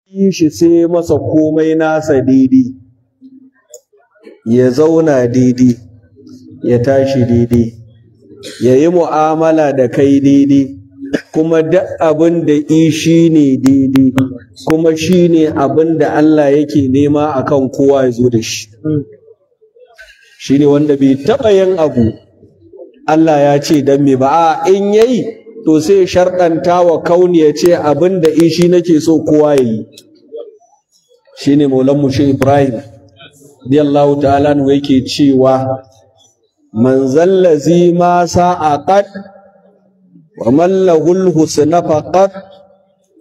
yi shi sai masa komai nasa daidai, ya zauna daidai, ya tashi daidai, ya yi mu'amala da kai daidai, kuma duk abin da shi ne daidai, kuma shi ne abin da Allah yake nema akan kowa ya zo da shi. Shi ne wanda bai taɓa yin abu Allah ya ce don me ba, a in yayi to sai sharɗanta wa kauni ya ce abin da shi nake so kowa ya yi. Shi ne maulanmu shi Ibrahim radiyallahu ta'ala anhu yake cewa man zallazi ma sa'aqat wa man lahul husna faqat,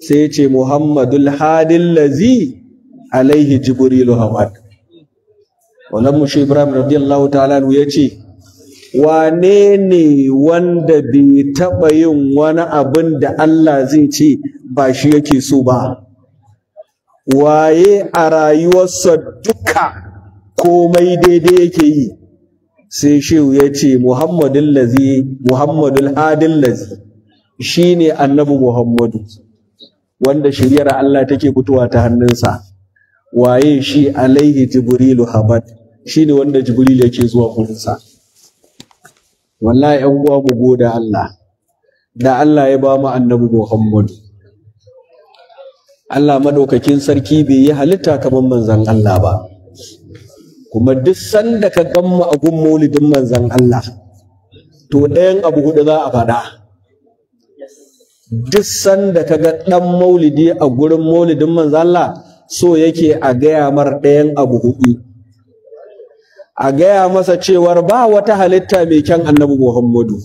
sai ce Muhammadul hadil lazi alaihi jibrilu hamad. Maulanmu shi Ibrahim radiyallahu ta'ala anhu yace wane ne wanda bai taɓa yin wani abin da Allah zai ce ba shi yake so ba? Waye a rayuwarsa duka komai daidai yake yi? Sai shehu ya ce Muhammadul hadil lazi, shi ne annabi Muhammadu wanda shiriyar Allah take fitowa ta hannunsa. Waye shi? Alaihi jibrilu habad, shi ne wanda jibril yake zuwa gurinsa. Wallahi ƴan uwa mu goda Allah da Allah ya ba mu annabi Muhammadu. Allah madaukakin sarki bai yi halitta kamar manzon Allah ba, kuma duk sanda ka gamma a gun maulidin manzon Allah to ɗayan abu hudu za a faɗa. Duk sanda ka ga ɗan maulidi a gurin maulidin manzon Allah so yake a gaya mar ɗayan abu hudu. A gaya masa cewar ba wata halitta mai kyan annabi Muhammadu,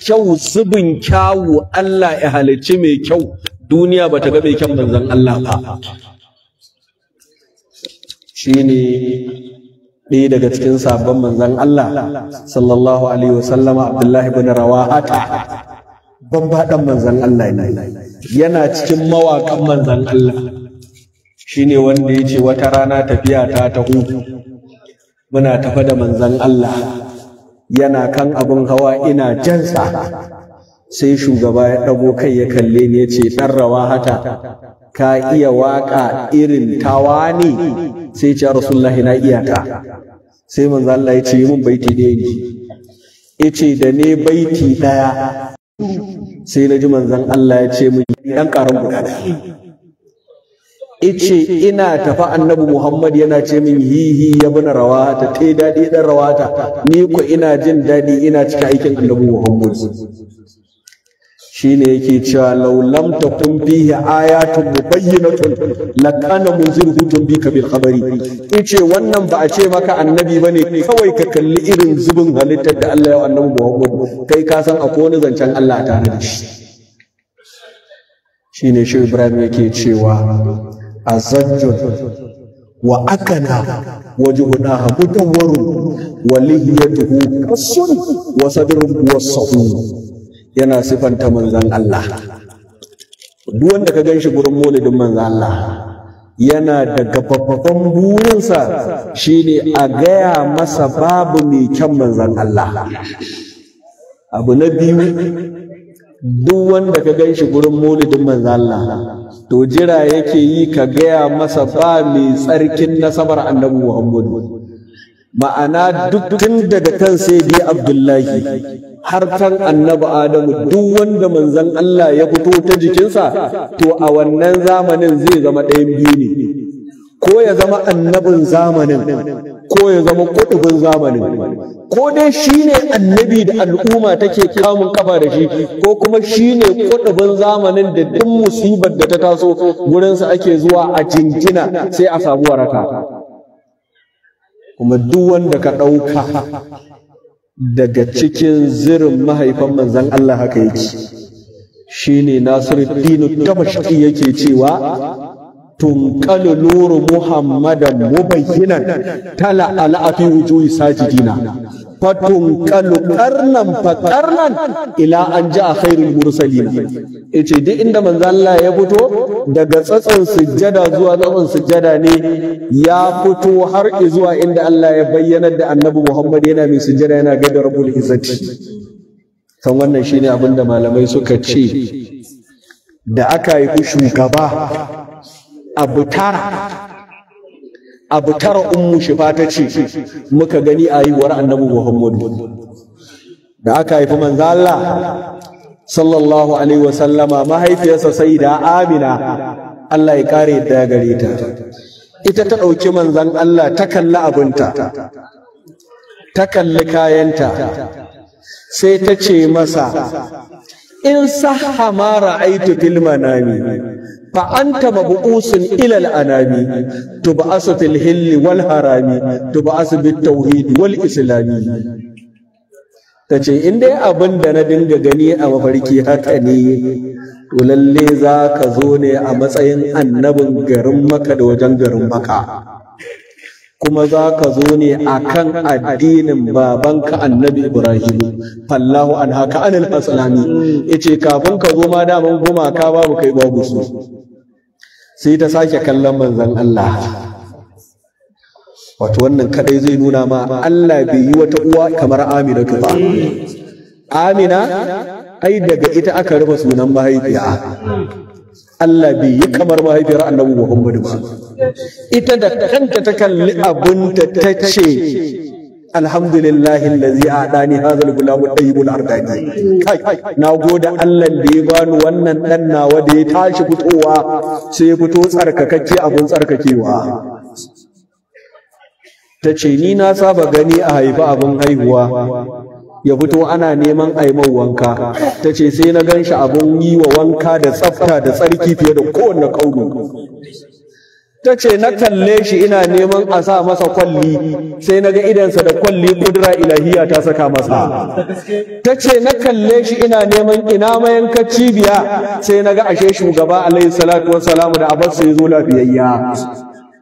kyau zubin kyawu Allah ya halicci mai kyau, duniya ba ta ga mai kyan manzon Allah ba. Shi ne ɗaya daga cikin sabon manzon Allah sallallahu alaihi wasallama, Abdullahi bin Rawahata, bambaɗan manzon Allah ne, yana cikin mawaƙan manzon Allah. Shi ne wanda ya ce wata rana tafiya ta taho, muna tafa da manzon Allah, yana kan abin hawa ina jansa, sai shugaba ya ɗago kai ya kalle ni ya ce ɗan Rawahata, ka iya waƙa irin tawa ne? Sai ce Rasulullahi na iya ta. Sai manzon Allah ya ce mun baiti ɗaya ne. Ya ce da ne baiti ɗaya sai na ji manzon Allah ya ce mun ɗan ƙaran guda ɗaya. Ice ina tafa annabi Muhammad yana ce min hihi ya bana Rawahata, ta daɗi ɗan Rawahata, ni ko ina jin daɗi ina cika aikin annabi Muhammad. Shi ne yake cewa laulam ta kun fihi ayatun mubayyinatun lakana munziruhu tunbika bil khabari. Ice wannan ba a ce maka annabi bane, kawai ka kalli irin zubin halittar da Allah ya wa annabi Muhammad, kai ka san akwai wani zancen Allah tare da shi. Shi ne shi Ibrahim yake cewa azajjun wa akana wajhunaha mutawwarun wa lihiyatuhu qasun wa sadruhu wasahu. Yana sifanta manzon Allah. Duk wanda ka ganshi gurin maulidin manzon Allah yana daga babban burinsa shine a gaya masa babu mai kyan manzon Allah. Abu na biyu, duk wanda ka ganshi gurin maulidin manzon Allah to jira yake yi ka gaya masa ba mai tsarkin nasabar annabi Muhammadu. Ma'ana duk tun daga kan Sayyidi Abdullahi har kan annabi Adamu, duk wanda manzon Allah ya fito ta jikinsa to a wannan zamanin zai zama ɗayan biyu ne, ko ya zama annabin zamanin ko ya zama kutubin zamanin. Ko dai shine annabi da al'umma take kamun kafa da shi, ko kuma shine kutubin zamanin da duk musibar da ta taso gurinsa ake zuwa a jingina sai a samu waraka. Kuma duk wanda ka ɗauka daga cikin zirin mahaifan manzon Allah haka yake. Shine Nasiruddin Damashqi yake cewa tunqalu nuru Muhammadan mubayyinan tala ala fi wujuhi sajidina fatunqalu qarnan fa qarnan ila an ja'a khairul mursalin. Yace duk inda manzo Allah ya fito daga tsatson sujjada zuwa tsatson sujjada ne, ya fito har zuwa inda Allah ya bayyana da annabi Muhammad yana mai sujjada yana ga da rabbul izzati. Kan wannan shine abinda malamai suka ce da aka yi shugaba abu tara ummu shifa ta ce muka gani a haihuwar annabi Muhammadu da aka haifi manzo Allah sallallahu alaihi wasallama, mahaifiyarsa sayyida Amina Allah ya kare da gare ta, ita ta ɗauki manzon Allah ta kalli abinta, ta kalli kayanta, sai ta ce masa in sahha ma ra'aytu fil manami fa anta mabu'usun ila al-anami tub'asu fil hilli wal harami tub'asu bit tauhid wal islami. Tace in dai abin da na dinga gani a mafarki haka ne, to lalle za ka zo ne a matsayin annabin garin Makka da wajen garin Makka, kuma za ka zo ne a kan addinin babanka annabi Ibrahim fallahu an haka anil aslami. Yace kafin ka zo ma daman gumaka babu kai babu su. Sai ta sake kallon manzon Allah. Wato wannan kadai zai nuna ma Allah bai yi wata uwa kamar Aminatu ba. Amina ai daga ita aka rufe sunan mahaifiya. Allah bai yi kamar mahaifiyar annabi Muhammadu ba. Ita da kanta ta kalli abunta ta ce alhamdulillahi allazi adani hadha al-gulam tayyibul ardani. Kai na gode Allah da ya bani wannan dan nawa da ya tashi fitowa sai ya fito tsarkakakke abun tsarkakewa. Ta ce ni na saba gani a haifa abin haihuwa ya fito ana neman aimar wanka. Ta ce sai na gan shi abin yi wa wanka da tsafta da tsarki fiye da kowanne kaunu. Ta ce na kalle shi ina neman a sa masa kwalli, sai na ga idansa da kwalli kudura ilahiya ta saka masa. Ta ce na kalle shi ina neman ina mayankar cibiya, sai na ga ashe shugaba alaihi salatu wassalamu da abarsa ya zo lafiyayya.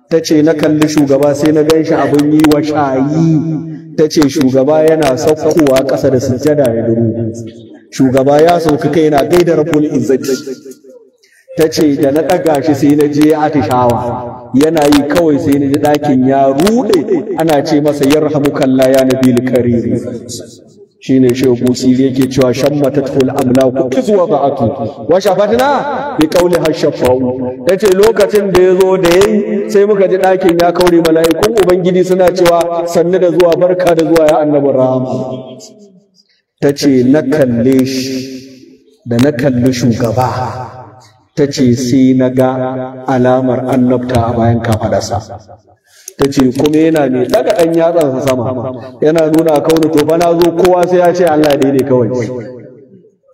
Ta ce na kalli shugaba sai na gan shi abin yi wa shayi. Ta ce shugaba yana saukowa ƙasa da sujjada ya duru, shugaba ya sauka kai yana gaida rabbul izzati. Ta ce da na ɗaga shi sai na je atishawa, yana yi kawai sai na ji ɗakin ya ruɗe, ana ce masa yarhamukallah ya nabil kariri. Shine shehu Busiri yake cewa shammatatul amlaku kizwa ba'atu wa shafatna bi qawli hashafa'u. Tace lokacin da yazo da yayi sai muka ji ɗakin ya kaure, mala'ikun ubangiji suna cewa sannu da zuwa, barka da zuwa ya annabi rahama. Tace na kalle shi da na kalli shugaba, tace sai na ga alamar annabta a bayan kafadarsa. Ta ce kuma yana ne daga ɗan yatsansa sama yana nuna kaunu, to fa na zo kowa sai ya ce Allah daidai kawai,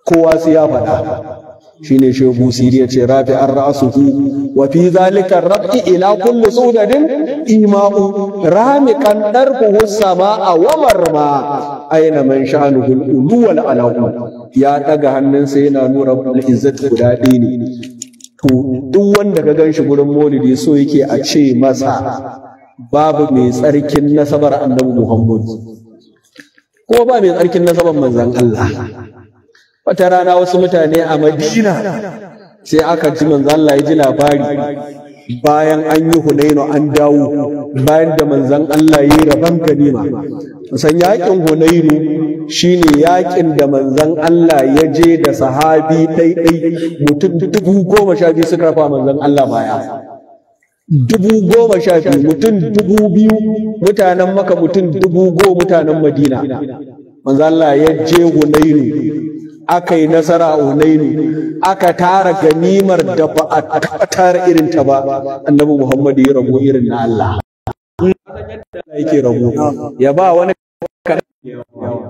kowa sai ya faɗa. Shine shehu Busiri ya ce rafi an ra'asuhu wa fi zalika rafi ila kulli sudadin ima'u ramiqan darfuhu sama'a wa marma aina man sha'anuhu al-ulu wal alau. Ya daga hannunsa yana nuna rabbul izzati guda ɗaya ne. To duk wanda ka gan shi gurin maulidi so yake a ce masa babu mai tsarkin nasabar annabi Muhammad, ko ba mai tsarkin nasabar manzon Allah. Wata rana wasu mutane a Madina sai aka ji manzon Allah ya ji labari bayan an yi Hunainu an dawo, bayan da manzon Allah ya yi rabon ganima. San yakin Hunainu shine yakin da manzon Allah ya je da sahabi ɗaiɗai mutum 10,000 suka rafa manzon Allah baya. 10,000 mutum 2,000 mutanen Makka, mutum 10,000 mutanen Madina. Manzo Allah ya je Hunainu, aka yi nasara a Hunainu, aka tara ganimar da ba a tara irin ta ba. Annabi Muhammad ya rabo irin na Allah. Yake rabo ya ba wani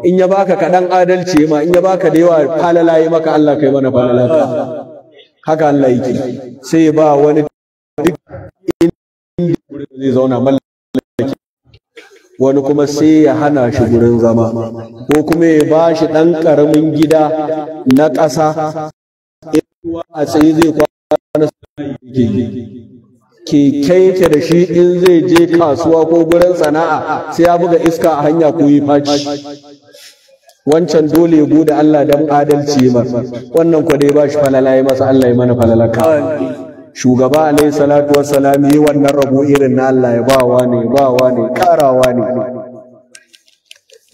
in ya baka kaɗan adalci ma, in ya baka da yawa falala yi maka Allah kai mana falala. Haka Allah yake, sai ya ba wani duk zai zauna mallaki, wani kuma sai ya hana shi gurin zama, ko kuma ya ba shi ɗan ƙaramin gida na ƙasa a tsaye zai kwana keke yake da shi in zai je kasuwa ko gurin sana'a sai ya buga iska a hanya ko yi faci. Wancan dole ya gode Allah dan adalci ma, wannan kwa dai ba shi falala ya masa, Allah ya mana falalaka. Shugaba alaihi salatu wassalam yi wannan rabo irin na Allah, ya bawa ne karawa ne.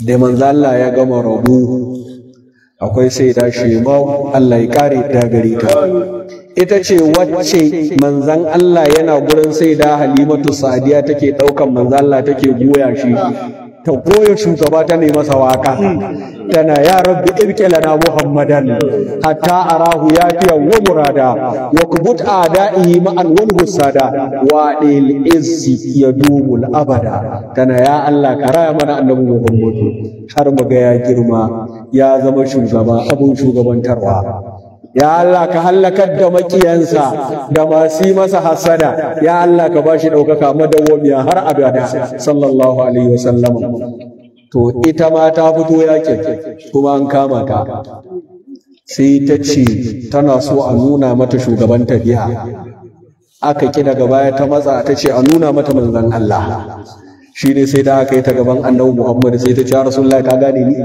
Da manzo Allah ya gama rabo akwai sai da Shema'u Allah ya kare da gare ta. Ita ce wacce manzan Allah yana gurin sai da Halimatu Sadiya take ɗaukan manzan Allah take goya shi, ta goya shugaba ta nemi masa waka tana ya rabbi ibqi lana muhammadan hatta arahu yafiya wa murada wa kubut a'da'ihi ma'an wal husada wa dil izzi yadumul abada. Tana ya Allah ka raya mana annabi Muhammadu har muga ya girma ya zama shugaba abun shugabantarwa. Ya Allah ka hallakar da makiyansa da masu masa hasada, ya Allah ka bashi ɗaukaka madawwamiya har abada sallallahu alaihi wasallam. To ita ma ta fito yakin kuma an kama ta, sai ta ce tana so a nuna mata shugaban tafiya. Aka ki daga baya ta matsa ta ce a nuna mata manzon Allah. Shi ne sai da aka yi ta gaban annabi Muhammad sai ta ce ya Rasulullahi ka gane ni?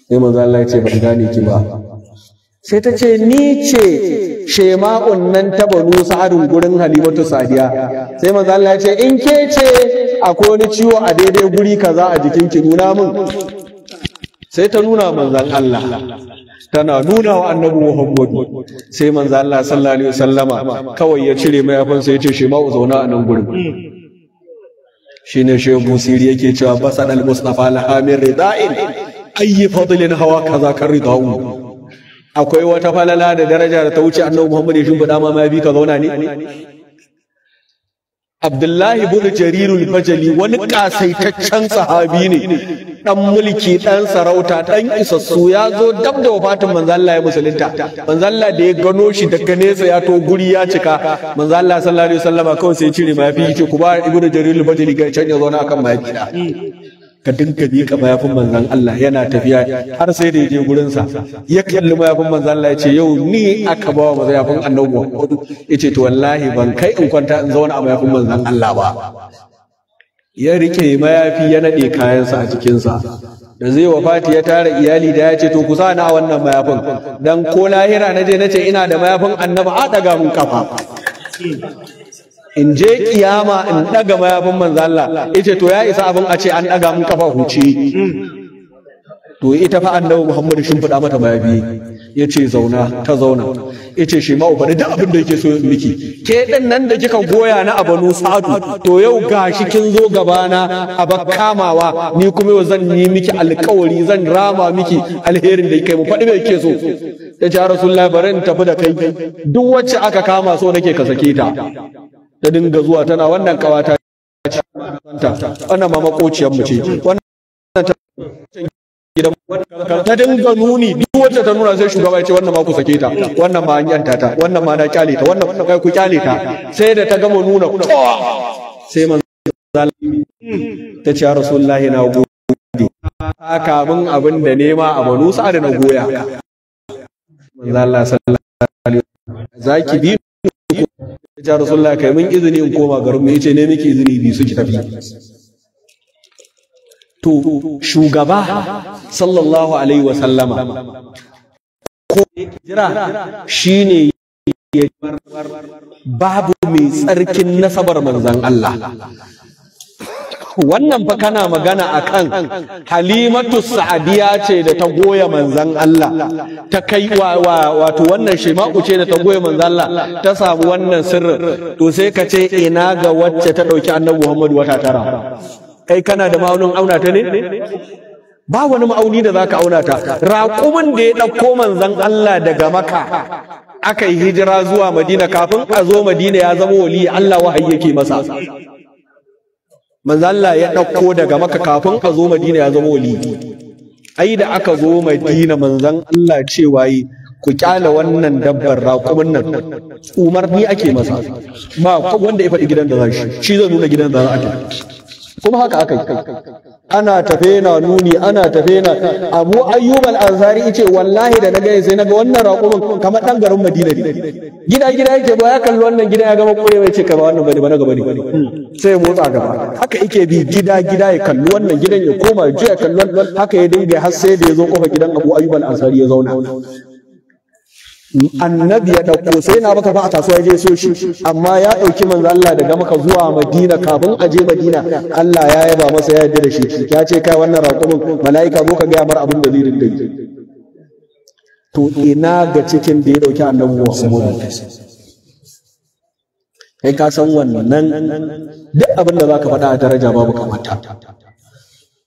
Sai manzon Allah ya ce ba ta gane ki ba. Sai ta ce ni ce Shema'un nan ta Banu Sa'adun gurin Halimatu Sadiya. Sai manzo Allah ya ce in ke ce akwai wani ciwo a daidai guri kaza a jikin ki nuna min. Sai ta nuna manzon Allah, tana nuna wa annabi Muhammadu. Sai manzo Allah sallallahu alaihi wasallama kawai ya cire mayafin sai ya ce Shema'u zauna a nan gurin. Shine Shehu Busiri yake cewa basadal Mustafa lahamir rida'in ayyi fadlin hawa kaza kan rida'u. Akwai wata falala da daraja da ta wuce annabi Muhammad ya shimfiɗa ma mafi ka zauna ne? Abdullahi ibn Jarirul Bajali wani kasaitaccen sahabi ne, dan mulki, dan sarauta, dan isassu, ya zo dab da wafatin manzo Allah ya musulunta. Manzo Allah da ya gano shi daga nesa ya to guri ya cika, manzo Allah sallallahu alaihi wasallama kawai sai ya cire mafi yace ku ba ibn Jarirul Bajali ga can ya zauna akan mafi da. Ka dinka miƙa mayafin manzan Allah yana tafiya har sai da ya je gurinsa ya kalli mayafin manzan Allah ya ce yau ni aka bawa mayafin annabi Muhammadu. Ya ce to wallahi ban kai in kwanta in zauna a mayafin manzan Allah ba. Ya rike mayafi ya naɗe kayansa a jikinsa, da zai wafati ya tara iyali da ya ce to ku sa na wannan mayafin dan ko lahira na je na ce ina da mayafin annabi a ɗaga mun kafa. In je kiyama in daga mayafin manzo Allah yace to ya isa abin a ce an daga mun kafa huce. To ita fa annabi Muhammad shin fada mata mayafi yace zauna, ta zauna. Yace shi ma ubadi duk abin da yake so miki, ke din nan da kika goya na Banu Sa'adu to yau gashi kin zo gabana a bakkamawa, ni kuma yau zan yi miki alƙawari, zan rama miki alherin da yake mu faɗi me yake so. Ta ce Rasulullahi bari in tafi da kai, duk wacce aka kama so nake ka sake ta. Ta dinga zuwa tana wannan kawata ce wannan ma makociyar mu ce, wannan ta dinga nuni, duk wacce ta nuna sai shugaba ya ce wannan ma ku sake ta, wannan ma an yanta ta, wannan ma na kyale ta, wannan kai ku kyale ta. Sai da ta gama nuna kowa sai manzo ta ce Rasulullahi na gode haka min abin da nema a Banu Sa'ad na goya. Manzo Allah sallallahu alaihi wasallam zaki bi ya Rasulullah kai mun izini in koma garin mu, yace ne miki izini bi su ki tafi. To shugaba sallallahu alaihi wa sallama ko jira shine babu mai tsarkin nasabar manzon Allah. Wannan fa kana magana akan Halimatu Sa'adiya ce da ta goya manzan Allah, ta kai wato wannan Shema'u ce da ta goya manzan Allah ta samu wannan sirrin. To sai ka ce ina ga wacce ta ɗauki annabi Muhammad wata tara? Kai kana da ma'aunin auna ta ne? Ba wani ma'auni da zaka auna ta. Raƙumin da ya ɗauko manzan Allah daga Makka aka yi hijira zuwa Madina, kafin a zo Madina ya zama wali, Allah wahayi yake masa. Manzo Allah ya ɗauko daga Makka kafin a zo Madina ya zama wali. Ai da aka zo Madina manzon Allah cewa yi ku kyale wannan dabbar raƙumin nan, umarni ake masa, ba wanda ya faɗi gidan da za shi zai nuna gidan da za a tafi. Kuma haka aka yi, ana tafe na nuni, ana tafe na. Abu Ayyub al-Ansari yace wallahi da na gani sai naga wannan raƙumin kamar dan garin Madina ne, gida yake ba, ya kalli wannan gida ya gama kure mai ce ka ba wannan bane ba na gaba ne, sai ya motsa gaba. Haka yake bi gida ya kalli wannan gidan ya koma ya kalli wannan, haka ya dinga har sai da ya zo kofar gidan Abu Ayyub al-Ansari ya zauna. Annabi ya ɗauko sai na baka fa a kasuwa je so shi, amma ya ɗauki manzo Allah daga Makka zuwa Madina. Kafin a je Madina Allah ya yaba masa, ya yarda da shi, ya ce kai wannan raƙumin mala'ika zo ka ga mar abin da zai dinga yi. to ina ga cikin da ya dauki annabi Muhammad. Kai ka san wannan duk abin da zaka faɗa a daraja babu kamata.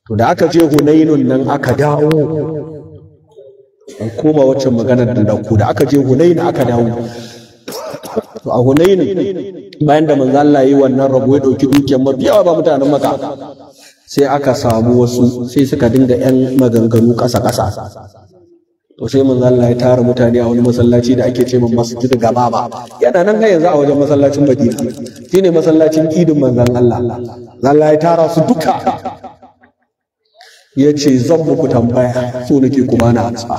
To da aka je Hunainun nan aka dawo, an koma waccan maganar da aka je Hunain aka dawo. To a Hunain bayan da manzo Allah yi wannan rabo ya dauki dukiyar mabiyawa ba mutanen Makka, sai aka samu wasu sai suka dinga yan maganganu ƙasa to sai manzo Allah ya tara mutane a wani masallaci da ake ce min Masjid Gababa, yana nan har yanzu a wajen masallacin Madina, shine masallacin idin manzon Allah ya tara su duka, yace zan muku tambaya so nake ku bani amsa.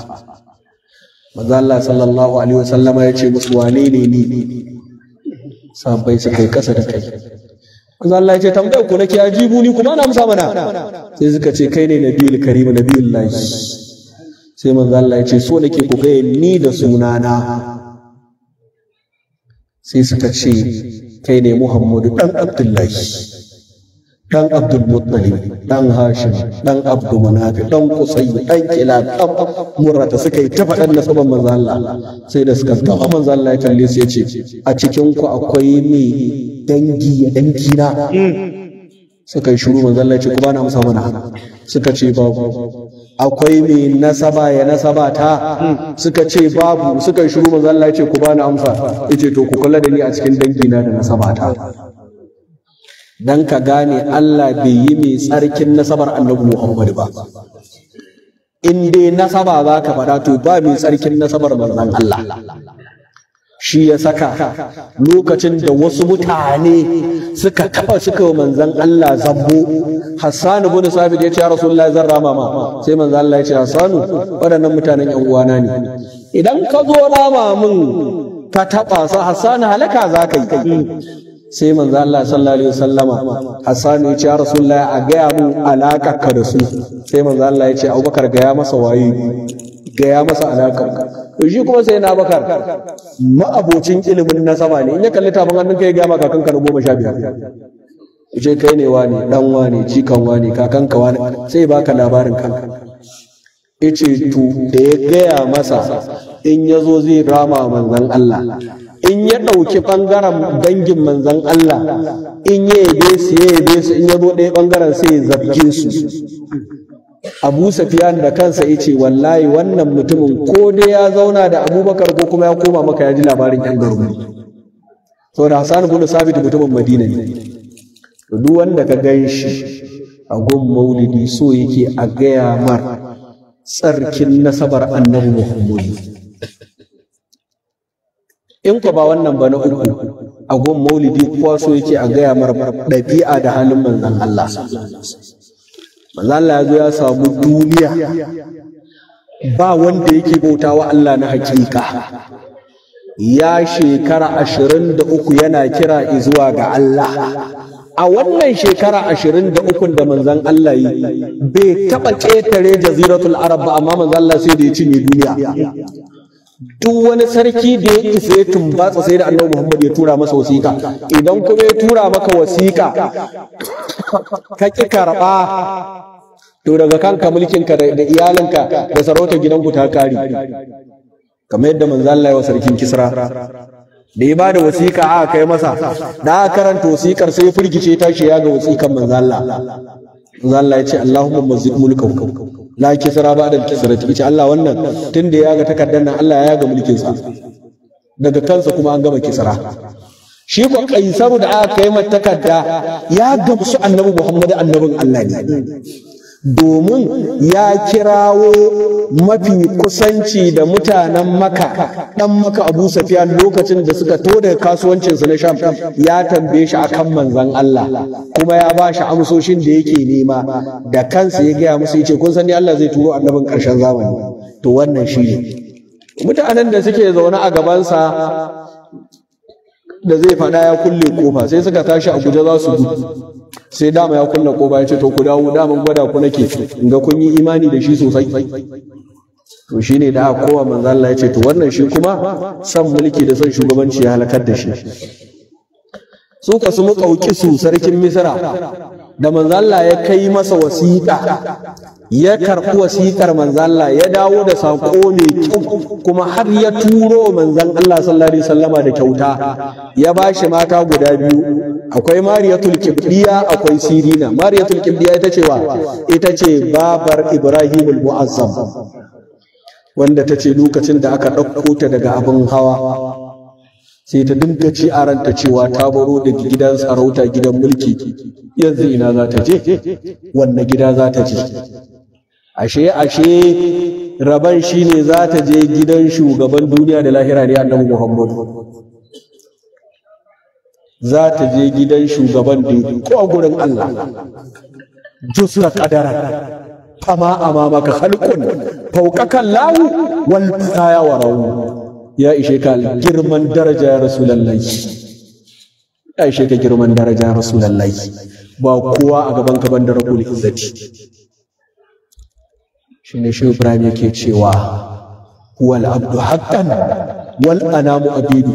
Manzo Allah sallallahu alaihi wasallama yace musu wane ne ni? Sahabbai suka yi kasa da kai. Manzo Allah yace tambayar ku nake, ajibu ni kuma na amsa mana. Sai suka ce kai ne nabiyul karim nabiyullahi. Sai manzo Allah yace so nake ku ga ni da sunana. Sai suka ce kai ne Muhammadu dan Abdullahi, dan Abdul Muttalib, dan Hashim, dan Abdul Manaf, dan Qusay, dan Kilab, dan Murrata, suka yi ta faɗan nasaban manzo Allah. Sai da suka gama manzo Allah ya kalle su yace a cikin ku akwai ni dangi na? Suka yi shiru. Manzo Allah ya ce ku bani amsa mana. Suka ce babu. Akwai mai nasaba ya nasaba ta? Suka ce babu. Suka yi shiru. Manzo Allah ya ce ku bani amsa. Yace to ku kula da ni a cikin dangi na da nasaba ta, dan ka gane Allah bai yi mai tsarkin nasabar annabi Muhammad ba. In dai nasaba za ka faɗa to ba mai tsarkin nasabar manzon Allah. Shi ya saka lokacin da wasu mutane suka wa manzon Allah zambo, Hassan ibn Sabit ya ce ya Rasulullah zan rama ma. Sai manzon Allah ya ce Hassanu, waɗannan mutanen ƴan uwana ne, idan ka zo rama min ka taɓa su Hassan halaka za ka yi. Sai manzo Allah sallallahu alaihi wasallama Hassan ya ce ya Rasulullah a gaya mu alakar ka da su. Sai manzo Allah ya ce Abubakar gaya masa waye, gaya masa alakar ka. To shi kuma sai na Abubakar ma'abocin ilimin nasaba ne, in ya kalli tafin hannun ka ya gaya maka kakanka na 15, yace kai ne wani dan wani cikan wani kakanka wani, sai baka labarin kanka. Yace to da ya gaya masa in yazo zai rama manzon Allah, in ya ɗauki ɓangaren dangin manzan Allah, in ya yabe su in ya zo ɗaya ɓangaren sai ya zabge su. Abu Sufyan da kansa ya ce wallahi wannan mutumin ko dai ya zauna da Abubakar ko kuma ya koma maka ya ji labarin ƴan garin. Saboda Hassan ibn Sabit mutumin Madina ne. Duk wanda ka gan shi a gun maulidi so yake a gaya mar tsarkin nasabar annabi Muhammad. In ku ba wannan ba na uku, a gun maulidi kowa so yake a gaya mar ɗabi'a da halin manzon Allah. Manzon Allah ya zo ya samu duniya ba wanda yake bautawa Allah na hakika. Ya shekara 23 yana kira zuwa ga Allah. A wannan shekara 23 da manzon Allah yi bai taɓa ƙetare jaziratul Arab ba, amma manzon Allah sai da ya cinye duniya. Duk wani sarki da ya isa ya tumbatsa sai da annabi Muhammad ya tura masa wasiƙa. Idan kuma ya tura maka wasiƙa ka ƙi karɓa, to daga kanka mulkinka da iyalinka da sarautar gidanku ta kare. Kamar yadda manzo Allah ya wa sarkin Kisra da ya bada wasiƙa aka kai masa, da aka karanta wasiƙar sai ya firgice tashi ya ga wasiƙar manzo Allah. Manzo Allah ya ce Allahumma mazid mulkahu la kisra ba da kisra, ta ce Allah wannan tunda ya ga takardar nan Allah ya ga mulkin sa, daga kansa kuma an gama kisra. Shi ko Kaisaru da aka kai mata takarda ya gamsu annabi Muhammad annabin Allah ne, domin ya kirawo mafi kusanci da mutanen Maka, dan Maka Abu Sufyan lokacin da suka to daga kasuwancinsu na Sham, ya tambaye shi akan manzon Allah kuma ya ba shi amsoshin da yake nema, da kansa ya gaya musu yace kun san ni Allah zai turo annabin ƙarshen zamani. To wannan shi ne mutanen da suke zaune a gabansa da zai faɗa ya kulle kofa, sai suka tashi a guje za su gudu, sai dama ya kulle kofa ya ce to ku dawo, daman gwada ku nake in ga kun yi imani da shi sosai. To shine da aka kowa manzo Allah ya ce to wannan shi kuma san mulki da son shugabanci ya halakar da shi. Su ka su muƙauki su sarkin Misra da manzo Allah ya kai masa wasiƙa ya karɓi wasiƙar manzo Allah ya dawo da saƙo mai kyau kuma har ya turo manzon Allah sallallahu alaihi wasallama da kyauta ya bashi mata guda biyu akwai Mariyatul Qibdiya akwai Sirina. Mariyatul Qibdiya ita ce babar Ibrahimul Mu'azzam wanda ta ce lokacin da aka ɗauko ta daga abin hawa sai ta dinga ci a ranta cewa ta baro daga gidan sarauta gidan mulki yanzu ina za ta je wanne gida za ta je ashe raban shine za ta je gidan shugaban duniya da lahira ne annabi Muhammadu za ta je gidan shugaban da ko a gurin Allah jusra qadara fama amamaka khalqun fawqaka lahu wal ya warawu ya ishe ka girman daraja ya rasulullahi ya ishe ka girman daraja ya rasulullahi ba kowa a gaban ka ban da rabbul izzati shine shi Ibrahim yake cewa wal abdu haqqan wal anamu abidu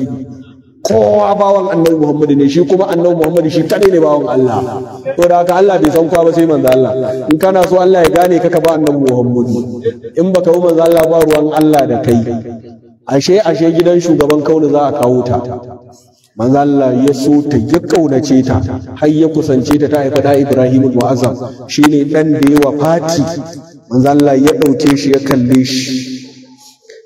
kowa bawan annabi Muhammad ne shi kuma annabi Muhammad shi kadai ne bawan Allah to da haka Allah bai san kowa ba sai manzo Allah in kana so Allah ya gane ka ba annabi Muhammad in baka bi manzo Allah ba ruwan Allah da kai ashe gidan shugaban kauni za a kawo ta manzo Allah ya so ta ya kaunace ta har ya kusance ta haifa da Ibrahim al-Mu'azzam shine dan da ya wafati manzo Allah ya dauke shi ya kalle shi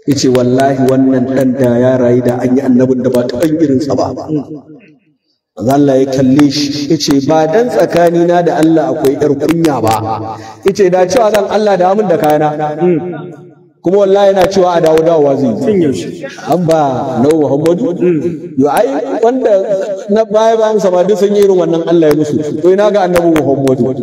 yace wallahi wannan dan da ya rayu da an yi annabin da ba ta irin sa ba manzo Allah ya kalle shi yace ba dan tsakani na da Allah akwai yar kunya ba yace da cewa zan Allah da amin da kayana kuma wallahi yana cewa a dawowa zai an ba na Muhammadu yo ai wanda na bayan sa ba duk sun yi irin wannan Allah ya musu to ina ga annabi Muhammadu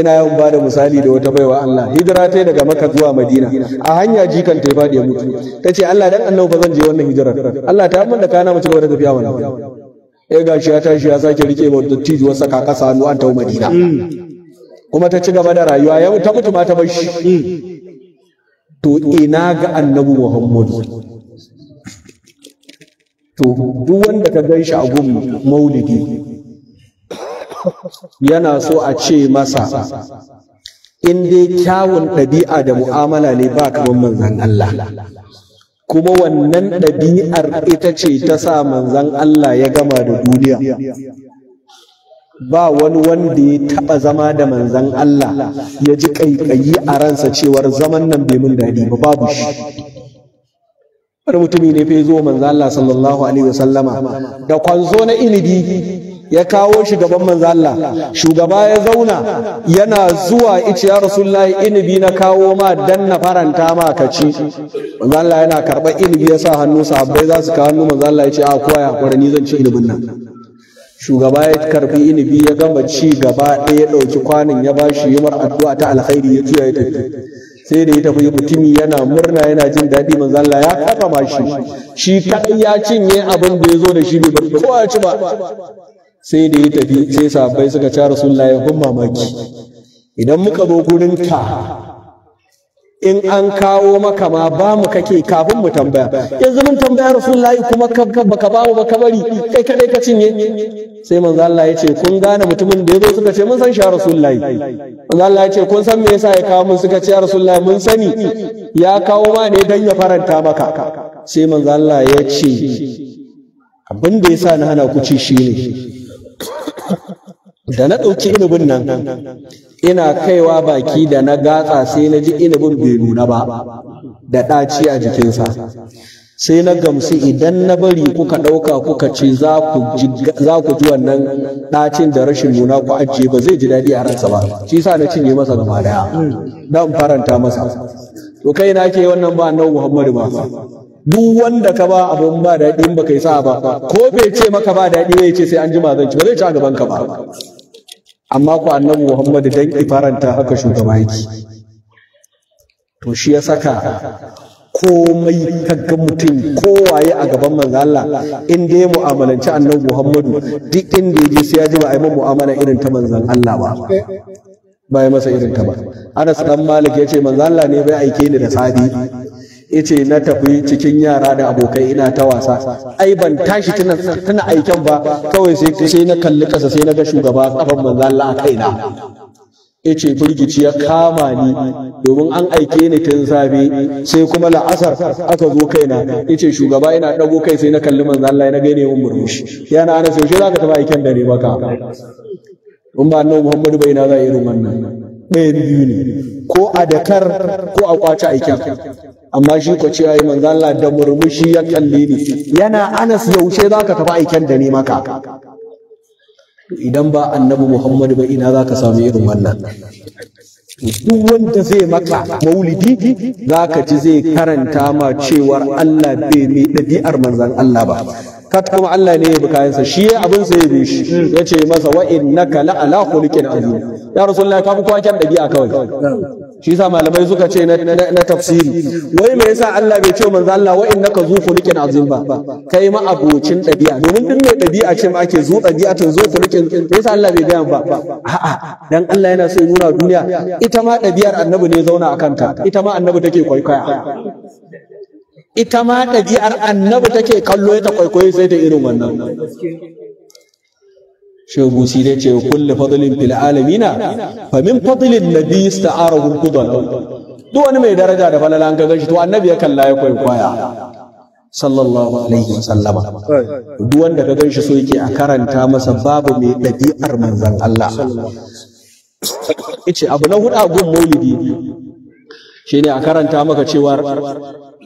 ina yawan ba da misali da wata baiwa Allah hijira ta daga Makka zuwa Madina a hanya jikan ta fadi ya mutu tace Allah dan annabi ba zan je wannan hijirar Allah ta mun da kana mu ci gaba da tafiya wannan gashi ya tashi ya sake rike mu dattijuwar saka kasa hannu an tawo Madina kuma ta ci gaba da rayuwa ya ta mutu ma ta bar shi to ina ga annabi Muhammadu to duk wanda ka gan shi a gun maulidi yana so a ce masa in dai kyawun ɗabi'a da mu'amala ne ba kamar manzan Allah kuma wannan ɗabi'ar ita ce ta sa manzan Allah ya gama da duniya ba wani wanda ya taɓa zama da manzan Allah ya ji ƙaiƙayi a ransa cewar zaman nan bai mun daɗi ba babu shi wani mutumi ne fa zo manzan Allah sallallahu alaihi wasallama da kwanzo na inibi ya kawo shi gaban manzan Allah shugaba ya zauna yana zuwa ice ya rasulullahi inibi na kawo ma dan na faranta ma ka ci manzan Allah yana karɓar inibi ya sa hannu sahabbai za su kawo hannu manzan Allah ya ce a kowa ya hakura ni zan ci inibin nan shugaba ya karbi inibi ya gama ci gaba ɗaya ya ɗauki kwanin ya bashi yimar addu'a ta alkhairi ya juya ya tafi sai da ya tafi mutumi yana murna yana jin daɗi manzo Allah ya karrama shi kadai ya cinye abin da ya zo da shi bai bar kowa ya ci ba sai da ya tafi sai sahabbai suka ci Rasulullahi kun mamaki idan muka zo gurin ka in an kawo maka ma ba mu kake kafin mu tambaya yanzu mun tambaya Rasulullahi kuma baka ba mu baka bari kai kadai ka cinye sai manzo Allah ya ce kun gane mutumin da yazo suka ce mun san shi Rasulullahi manzo Allah ya ce kun san me yasa ya kawo mun suka ce Rasulullahi mun sani ya kawo ma ne dan ya faranta maka sai manzo Allah ya ce abin da yasa na hana ku ci shine da na ɗauki inubin nan ina kaiwa baki da na gatsa sai na ji inubin bai nuna ba da ɗaci a jikinsa sai na gamsu idan na bari kuka ɗauka kuka ce za ku ji wannan ɗacin da rashin nuna ku ajiye ba zai ji daɗi a ransa ba shi sa na cinye masa gaba daya dan faranta masa to kai na ke wannan ba annabi Muhammadu ba duk wanda ka ba abun ba daɗi in baka yi sa ba ko bai ce maka ba daɗi bai ce sai an jima zan ci ba zai ci a gaban ka ba amma ku annabi Muhammadu dan faranta haka shugaba yake to shi ya saka komai kaga mutum kowaye a gaban manzo Allah in dai mu'amalanci annabi Muhammadu duk inda yaje sai ya ji ba a yi mu'amala irin ta manzon Allah ba ya masa irin ta ba Anas dan Malik yace manzo Allah ne bai aike ni da safi yace na tafi cikin yara da abokai ina ta wasa, ai ban tashi tuna aiken ba, kawai sai na kalli ƙasa sai na ga shugaba kafan manzo Allah a kaina. Yace firgici ya kama ni domin an aike ni tun safe, sai kuma la'asar aka zo kaina. Yace shugaba ina dago kai sai na kalli manzo Allah na gane mun murmushi, yana ana sai zaka tafi aiken dare maka in ba annabi Muhammadu bai na za irin wannan ɗayan biyu ne, ko a dakar ko a kwace aiken. Amma shi ko ce ai manzo Allah da murmushi ya kalle ni, yana Anas yaushe zaka tafi aiken dare maka. Idan ba annabi Muhammadu ba ina za ka samu irin wannan. Duk wanda zai maka maulidi za ka ji zai karanta ma cewar Allah bai mai ɗabi'ar manzan Allah ba. Kat kuma Allah ne ya bi kayansa, shi ya abin sai ya bi shi, ya ce masa wa innaka la ala khuluqin azim. Ya Rasulullahi ka fi kowa kyan ɗabi'a kawai. Shi yasa malamai suka ce na tafsiri, wai me yasa Allah bai ce manzo Allah wa innaka zu khuluqin azim ba, kai ma abocin ɗabi'a, domin duk mai ɗabi'a ce ma ake zu ɗabi'atin zu khuluqin, me yasa Allah bai gaya ba? A'a, dan Allah yana so ya nuna duniya ita ma ɗabi'ar annabi ne zauna akan ta, ita ma annabi take kwaikwaya, ita ma ɗabi'ar annabi take kallo ta kwaikwayo sai ta irin wannan. Shehu Busi dai ce kullu fadlin fil alamina fa min fadlin nabi ista'arahu fudal. Duk wani mai daraja da falala an ga shi to annabi ya kalla ya kwaikwaya sallallahu alaihi wasallama. Duk wanda ka ganshi so yake a karanta masa babu mai ɗabi'ar manzon Allah. Yace abu na hudu a gun maulidi shine a karanta maka cewa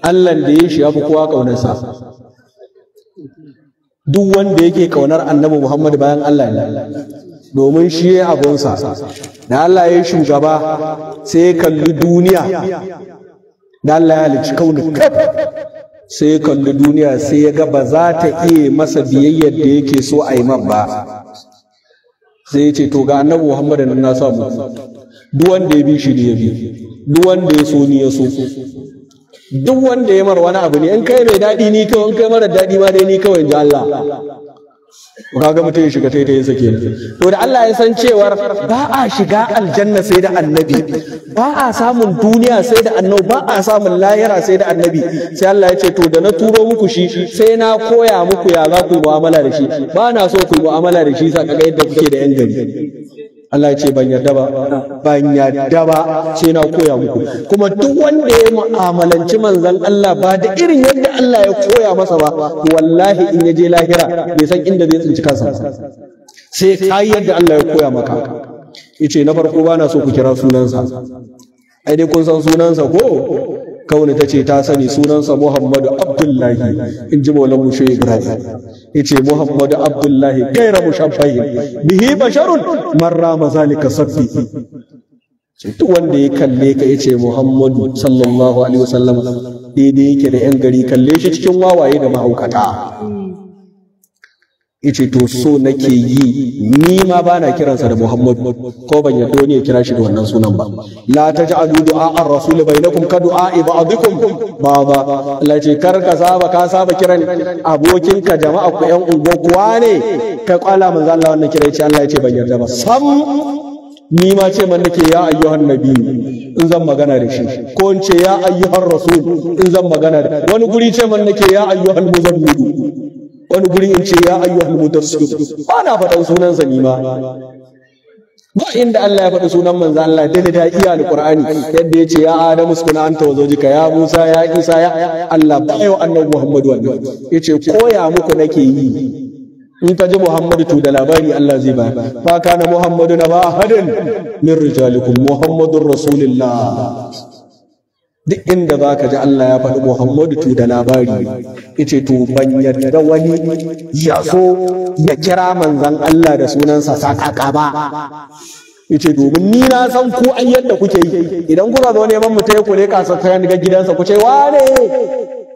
Allah da ya shi ya fi kowa kaunarsa. Duk wanda yake kaunar annabi Muhammad bayan Allah ne, domin shi ya abunsa. Da Allah ya yi shugaba sai ya kalli duniya, da Allah ya halicci kaunin kaf sai ya kalli duniya sai ya ga ba za ta iya masa biyayyar da yake so a yi man ba, sai ya ce to ga annabi Muhammad nan na samu, duk wanda ya bi shi ne ya bi, duk wanda ya so ni ya so, duk wanda ya mar wani abu ne, in kai mai daɗi ni kawai, in kai mara daɗi ma dai ni kawai, in ji Allah. Kaga mutum ya shiga taitaye sake. To da Allah ya san cewar ba a shiga aljanna sai da annabi, ba a samun duniya sai da annabi, ba a samun lahira sai da annabi, sai Allah ya ce to da na turo muku shi sai na koya muku ya za ku yi mu'amala da shi, ba na so ku yi mu'amala da shi sa kaga yadda kuke da yan gari. Allah ya ce ban yarda ba sai na koya muku. Kuma duk wanda ya mu'amalanci manzon Allah ba da irin yadda Allah ya koya masa ba, wallahi in ya je lahira bai san inda zai tsinci kansa, sai kai yadda Allah ya koya maka. Yace na farko ba na so ku kira sunansa, ai dai kun san sunansa ko? Kauni ta ce ta sani sunansa Muhammadu Abdullahi, in ji Maulan Mushe Ibrahim. Yace Muhammadu Abdullahi gaira mushabbahin bihi basharun man rama zalika sabbi. Duk wanda ya kalle ka yace Muhammadu sallallahu alaihi wasallam daidai yake da yan gari, kalle shi cikin wawaye da mahaukata. Yace to so nake yi ni ma bana kiransa da Muhammadu, ko ban yarda wani ya kira shi da wannan sunan ba. La taj'alu du'a ar-rasul bainakum ka du'a ba'dikum ba. Allah ce kar ka saba kiran abokinka jama'a ku yan ungo kuwa ne ka kwala manzo Allah wannan kira, yace Allah ya ce ban yarda ba sam. Ni ma ce man nake ya ayyuhan nabi in zan magana da shi, ko in ce ya ayyuhan rasul in zan magana da wani guri ce man nake ya ayyuhan muzammil, wani guri in ce ya ayyuhal mudassir, ba na faɗan sunansa ni ma. Ba inda Allah ya faɗi sunan manzo Allah da iya alqur'ani yadda yace ya Adamu uskuna anta wa zawjika, ya Musa, ya Isa, ya Allah ba yau annabi Muhammadu wannan yace koya muku nake yi. In ka ji Muhammadu to da labari Allah zai ba. Fa kana Muhammadu na ba ahadin min rijalikum Muhammadur Rasulullah. Duk inda za ka ji Allah ya faɗi Muhammadu to da labari. Ice to ban yarda wani ya so ya kira manzan Allah da sunansa sakaka ba. Ice domin ni na san ku ai yadda kuke yi, idan kuka zo neman mutai ku leka sa kayan ga gidansa ku ce wane,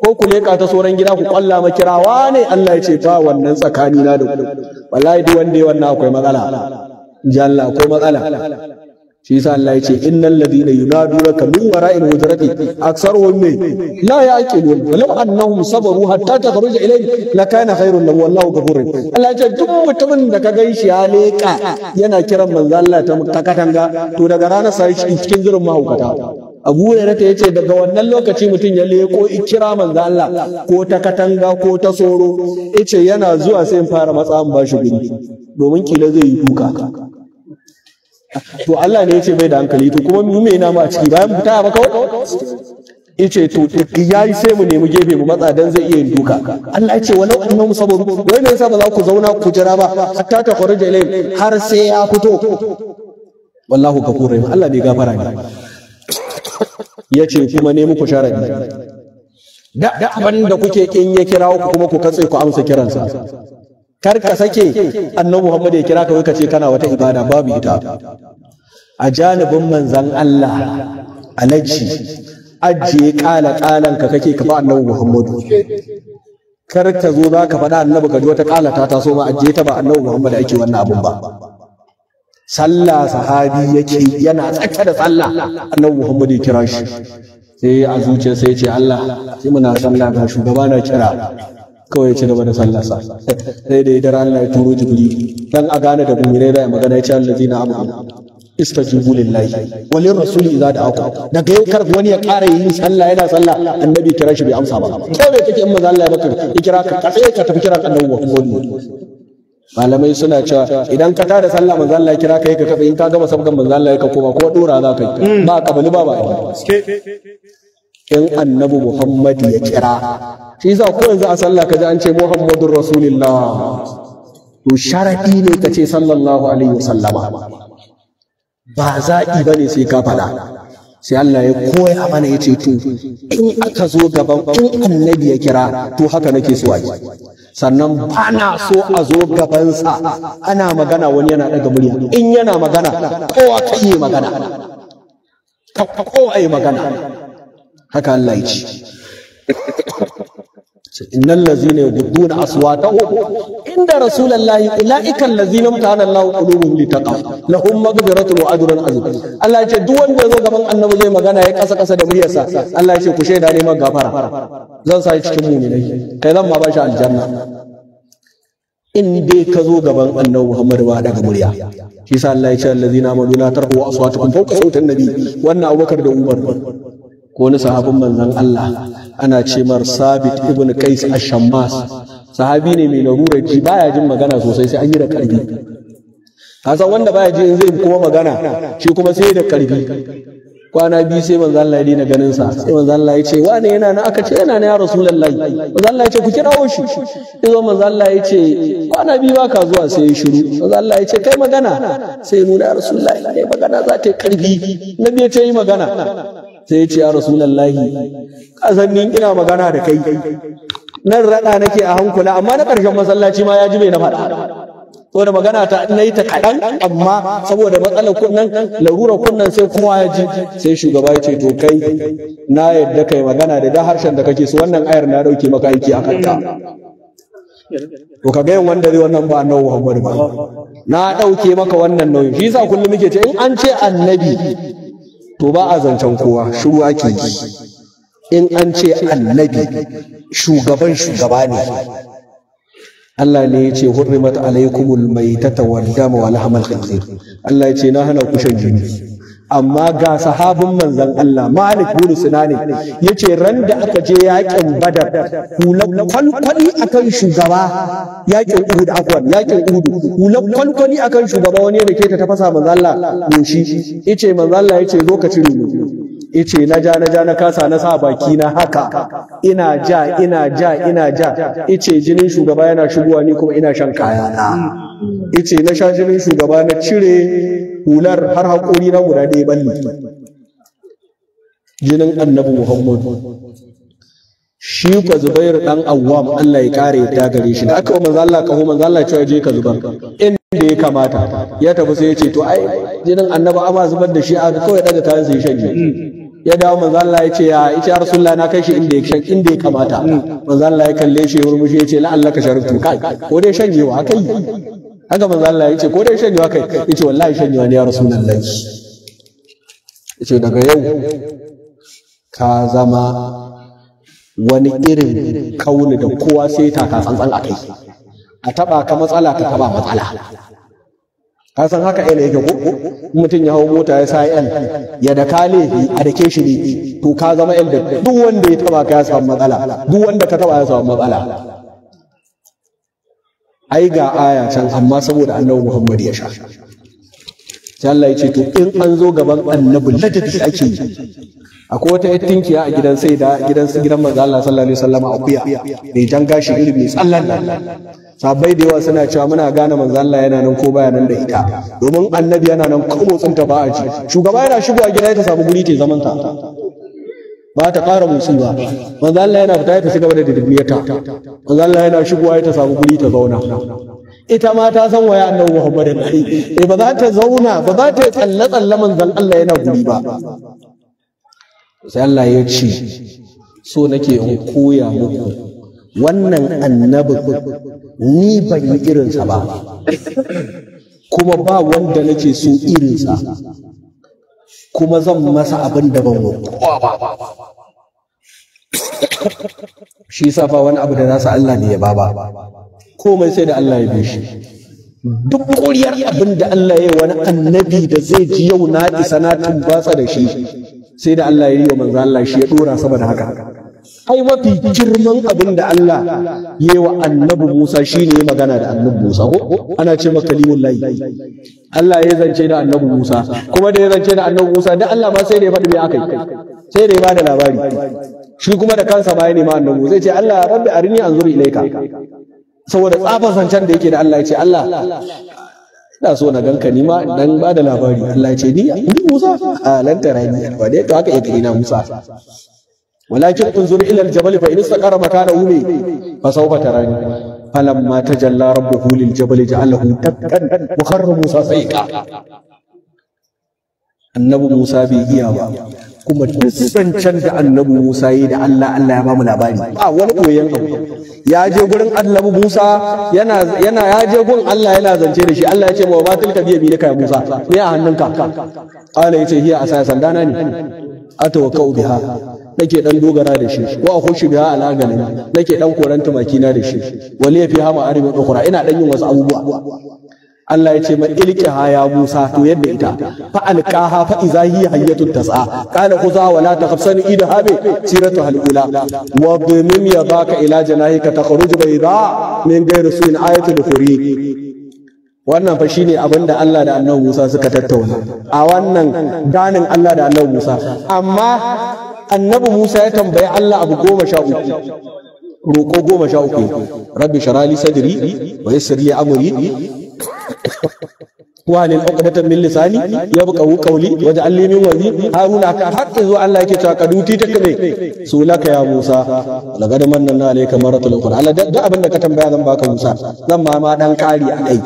ko ku leka ta sauran gida ku kwalla ma kira wane. Allah ya ce ba wannan tsakani na da ku, wallahi duk wanda ya wannan akwai matsala. Inji Allah akwai matsala. Shi yasa Allah ya ce innal ladina yunadunaka min wara'il hujurati aktsaruhum la yaqilun walau annahum sabaru hatta takhruja ilayhi lakana khairun lahum wallahu ghafurun. Allah ya ce duk mutumin da ka ganshi ya leka yana kiran manzo Allah ta katanga to daga ranar sai cikin zirin mahaukata Abu Hurairah ya ce daga wannan lokaci mutum ya leko ikira manzo Allah ko ta katanga ko ta soro yace yana zuwa sai in fara matsa an bashi guri domin kila zai yi duka. To Allah ne yace bai da hankali to kuma mu me namu a ciki bayan fita ba kawai yace to yayi sai mu nemi gefe mu matsa dan zai iya yin duka. Allah yace walau annahu sabaru wai me yasa ba za ku zauna ku jira ba hatta ta khuruja ilayhi har sai ya fito. Wallahu ghafurur rahim, Allah ne gafara ne. Yace kuma ne muku sharadi da abin da kuke kin ya kirawo ku kuma ku katse ku amsa kiransa. Kar ka sake annabi Muhammad ya kira ka wai ka ce kana wata ibada, babu ita. A janibin manzon Allah alaji ajiye kalan ka kake ka fa annabi Muhammadu. Kar ka zo za ka faɗa annabi ka ji wata kalata ta so ma ajiye ta ba annabi Muhammad ake wannan abun ba. Sallah sahabi yake yana tsaka da sallah annabi Muhammad ya kira shi sai a zuciya sai ya ce Allah sai muna sallah ga shugaba na kira kawai ya ci gaba da sallarsa sai da idan Allah ya turo Jibril dan a gane da mu'minai da magana ya ce allazina amanu istajibu lillahi wa lirrasuli idza da'akum. Daga yau kar wani ya ƙara yin sallah yana sallah annabi kira shi bai amsa ba. Kawai kake in manzo Allah ya baka ya kira ka sai ka tafi kiran annabi Muhammad. Malamai suna cewa idan ka tada sallah manzo Allah ya kira ka kafa in ka gama sabgan manzo Allah ya ka koma ko dora za ka yi ba kabali ba. In annabi Muhammad ya kira shi yasa ko yanzu a sallah kaji an ce Muhammadur Rasulullah to sharadi ne ka ce sallallahu alaihi wasallama ba zaɓi bane sai ka faɗa. Sai Allah ya koya mana ya ce to in aka zo gaban in annabi ya kira to haka nake so a yi. Sannan ba na so a zo gabansa ana magana wani yana daga murya. In yana magana kowa ka yi magana, kowa yi magana. Haka Allah ya ce innal ladzina yaghudduna aswatahum inda rasulullahi ulaika allazina imtahana Allahu qulubuhum litaqwa lahum maghfiratun wa ajrun azim. Allah ya ce duk wanda ya zo gaban annabi zai magana ya kasa da muryarsa, Allah ya ce ku shaida ne ma gafara zan sa cikin mu'minai kai zan ma bashi aljanna. In dai ka zo gaban annabi Muhammad ba daga murya. Shi sa Allah ya ce allazina amanu la tarfu aswatukum fawqa sautin nabi. Wannan Abubakar da Umar ko wani sahabin manzon Allah ana ce mar Sabit ibn Qais ash-Shammas, sahabi ne mai larurar ji baya jin magana sosai sai an yi da karfi. Kasan wanda baya ji in zai kuma magana shi kuma sai da karfi. Kwana biyu sai manzo Allah ya dina ganin sa, sai manzo Allah ya ce wane yana na, aka ce yana na ya Rasulullahi. Manzo Allah ya ce ku kirawo shi. Sai manzo Allah ya ce kwana biyu baka zuwa, sai ya shiru. Manzo Allah ya ce kai magana, sai nuna ya Rasulullahi kai magana za ta yi karfi. Nabi ya ce yi magana. Sai ya ce ya Rasulullahi kasan ni ina magana da kai nan rada nake a hankula, amma na ƙarshen masallaci ma ya ji bai na faɗa. Saboda magana ta nayi ta kaɗan, amma saboda matsalar kunnan larurar kunnan sai kowa ya ji. Sai shugaba ya ce to kai na yadda kai magana da harshen da kake so, wannan ayar na dauke maka aiki a kanta. To ka ga yin wanda zai wannan ba annabi Muhammad ba, na dauke maka wannan nauyi. Shi yasa kullum muke ce in an ce annabi to ba a zancen kowa, shiru ake yi. In an ce annabi shugaba ne. Allah ne ya ce hurrimat alaikumul maitata wad dama wa lahmal khinzir. Allah ya ce na hana ku shan jini. Amma ga sahabin manzon Allah Malik bin Sinan yace ran da aka je yakin Badar hulan kwalkwali akan shugaba, yakin Uhud hulan kwalkwali akan shugaba wani da ke ta tafasa manzon Allah goshi. Yace manzon Allah yace zo ka cire mu. Yace na ja na kasa na sa baki na haka ina ja yace jinin shugaba yana shigowa ni kuma ina shan kaya na. Yace na sha jinin shugaba na cire hular har haƙori na guda ɗaya balle. Jinin annabi Muhammad. Shi ka Zubairu dan Awwam Allah ya kare ta gare shi da aka wa manzo Allah kaho manzo Allah cewa je ka zubar inda ya kamata, ya tafi sai ya ce to ai jinin annabi ama zubar da shi a kawai daga kayan sai shanye. Ya dawo manzo Allah ya ce ya Rasulullah na kai shi inda ya kamata. Manzo Allah ya kalle shi ya murmushi ya ce la'allaka sharibtu kai ko dai shanyewa kai. Haka manzo Allah ya ce ko dai shanyewa kai, ya ce wallahi shanyewa ne ya Rasulullah. Ya ce daga yau ka zama wani irin kauni da kowa sai taka tsantsan a kai. A taba ka matsala ka taba matsala. ka san haka yana yake ko mutum ya hau mota ya sa L ya da kale a dake shi ne to ka zama L da duk wanda ya taba ka ya samu matsala, duk wanda ka taba ya samu matsala. Ai ga aya can amma saboda annabi Muhammad ya sha sai Allah ya ce to in an zo gaban annabi ladabi ake yi. Akwai wata yattinkiya a gidan sai da gidan manzo Allah sallallahu alaihi wasallam akuya mai jan gashi irin mai tsallan nan. Sabai da yawa suna cewa muna gane manzo Allah yana nan ko baya nan da ita, domin annabi yana nan ko motsin ta ba a ji. Shugaba yana shigowa gida ta samu guri ta zaman ta ba ta ƙara motsi ba. Manzo Allah yana fita ta cigaba da didimiyarta. Manzo Allah yana shigowa ta samu guri ta zauna. Ita ma ta san waya annabi Muhammad ne, ba za ta zauna ba, za ta tsalle manzon Allah yana guri ba. Sai Allah ya ce so nake in koya muku wannan annabi ni ban yi irinsa ba, kuma ba wanda nake so irinsa, kuma zan masa abin da ban kowa ba. Shi sa fa wani abu da nasa Allah ne ya ba komai sai da Allah ya bi shi. Duk ƙuriyar abin da Allah ya yi wani annabi da zai ji yau na isa na tumbatsa da shi, sai da Allah ya yi wa manzo Allah shi ya dora sama da haka. Ai mafi girman abin da Allah ya yi wa annabi Musa shine ya magana da annabi Musa ko ana ce maka kalimullahi. Allah ya zance da annabi Musa, kuma da ya zance da annabi Musa da Allah ma sai da ya faɗi me akai, sai da ya bada labari. Shi kuma da kansa ma ya nema annabi Musa ya ce Allah rabbi arini anzur ilaika, saboda tsafa zancen da yake da Allah ya ce Allah ina so na ganka ni ma dan ba da labari. Allah ya ce ni Musa a lan tarani ba dai haka ya gani na Musa, walakin unzur ila al-jabal fa in istaqara makanahu fa sawfa tarani falamma tajalla rabbuhu lil-jabal ja'alahu dakkan wa kharra Musa sayqa. Annabi Musa bai iya ba, kuma duk zancen da annabi Musa yi da Allah ya ba mu labari, ba wani koyon abu. Ya je gurin annabi Musa ya je gurin Allah yana zance da shi. Allah ya ce ma ma tilka biya bi ka Musa, ne a hannunka. Allah ya ce hiya asaya sandana ne, atawakkau biha, nake dan dogara da shi, wa akhushi biha ala ganin, nake dan koran tumaki na da shi, wali fi hama arimi ukhra, ina dan yin wasu abubuwa. Allah ya ce ma ilqiha ya Musa, to yadda ita fa alqaha fa iza hiya hayyatun tas'a qala khudha wa la takhafsani idha bi siratu halula wa bimim yadaka ila janahika takhruj bayda min ghayri su'in ayatul khuri. Wannan fa shine abinda Allah da Annabi Musa suka tattauna a wannan ganin Allah da Annabi Musa. Amma Annabi Musa ya tambayi Allah abu 13, roƙo 13. Rabbi shrah li sadri wa yassir li amri walil uqdatan min lisani yabqahu qawli waj'al li min wazir haruna. Ka hatta zo Allah yake cewa kaduti ta kame sulaka ya Musa laqad manna alayka maratul ukhra. Allah da abin da ka tambaya zan baka Musa, zan ma dan kari a kai.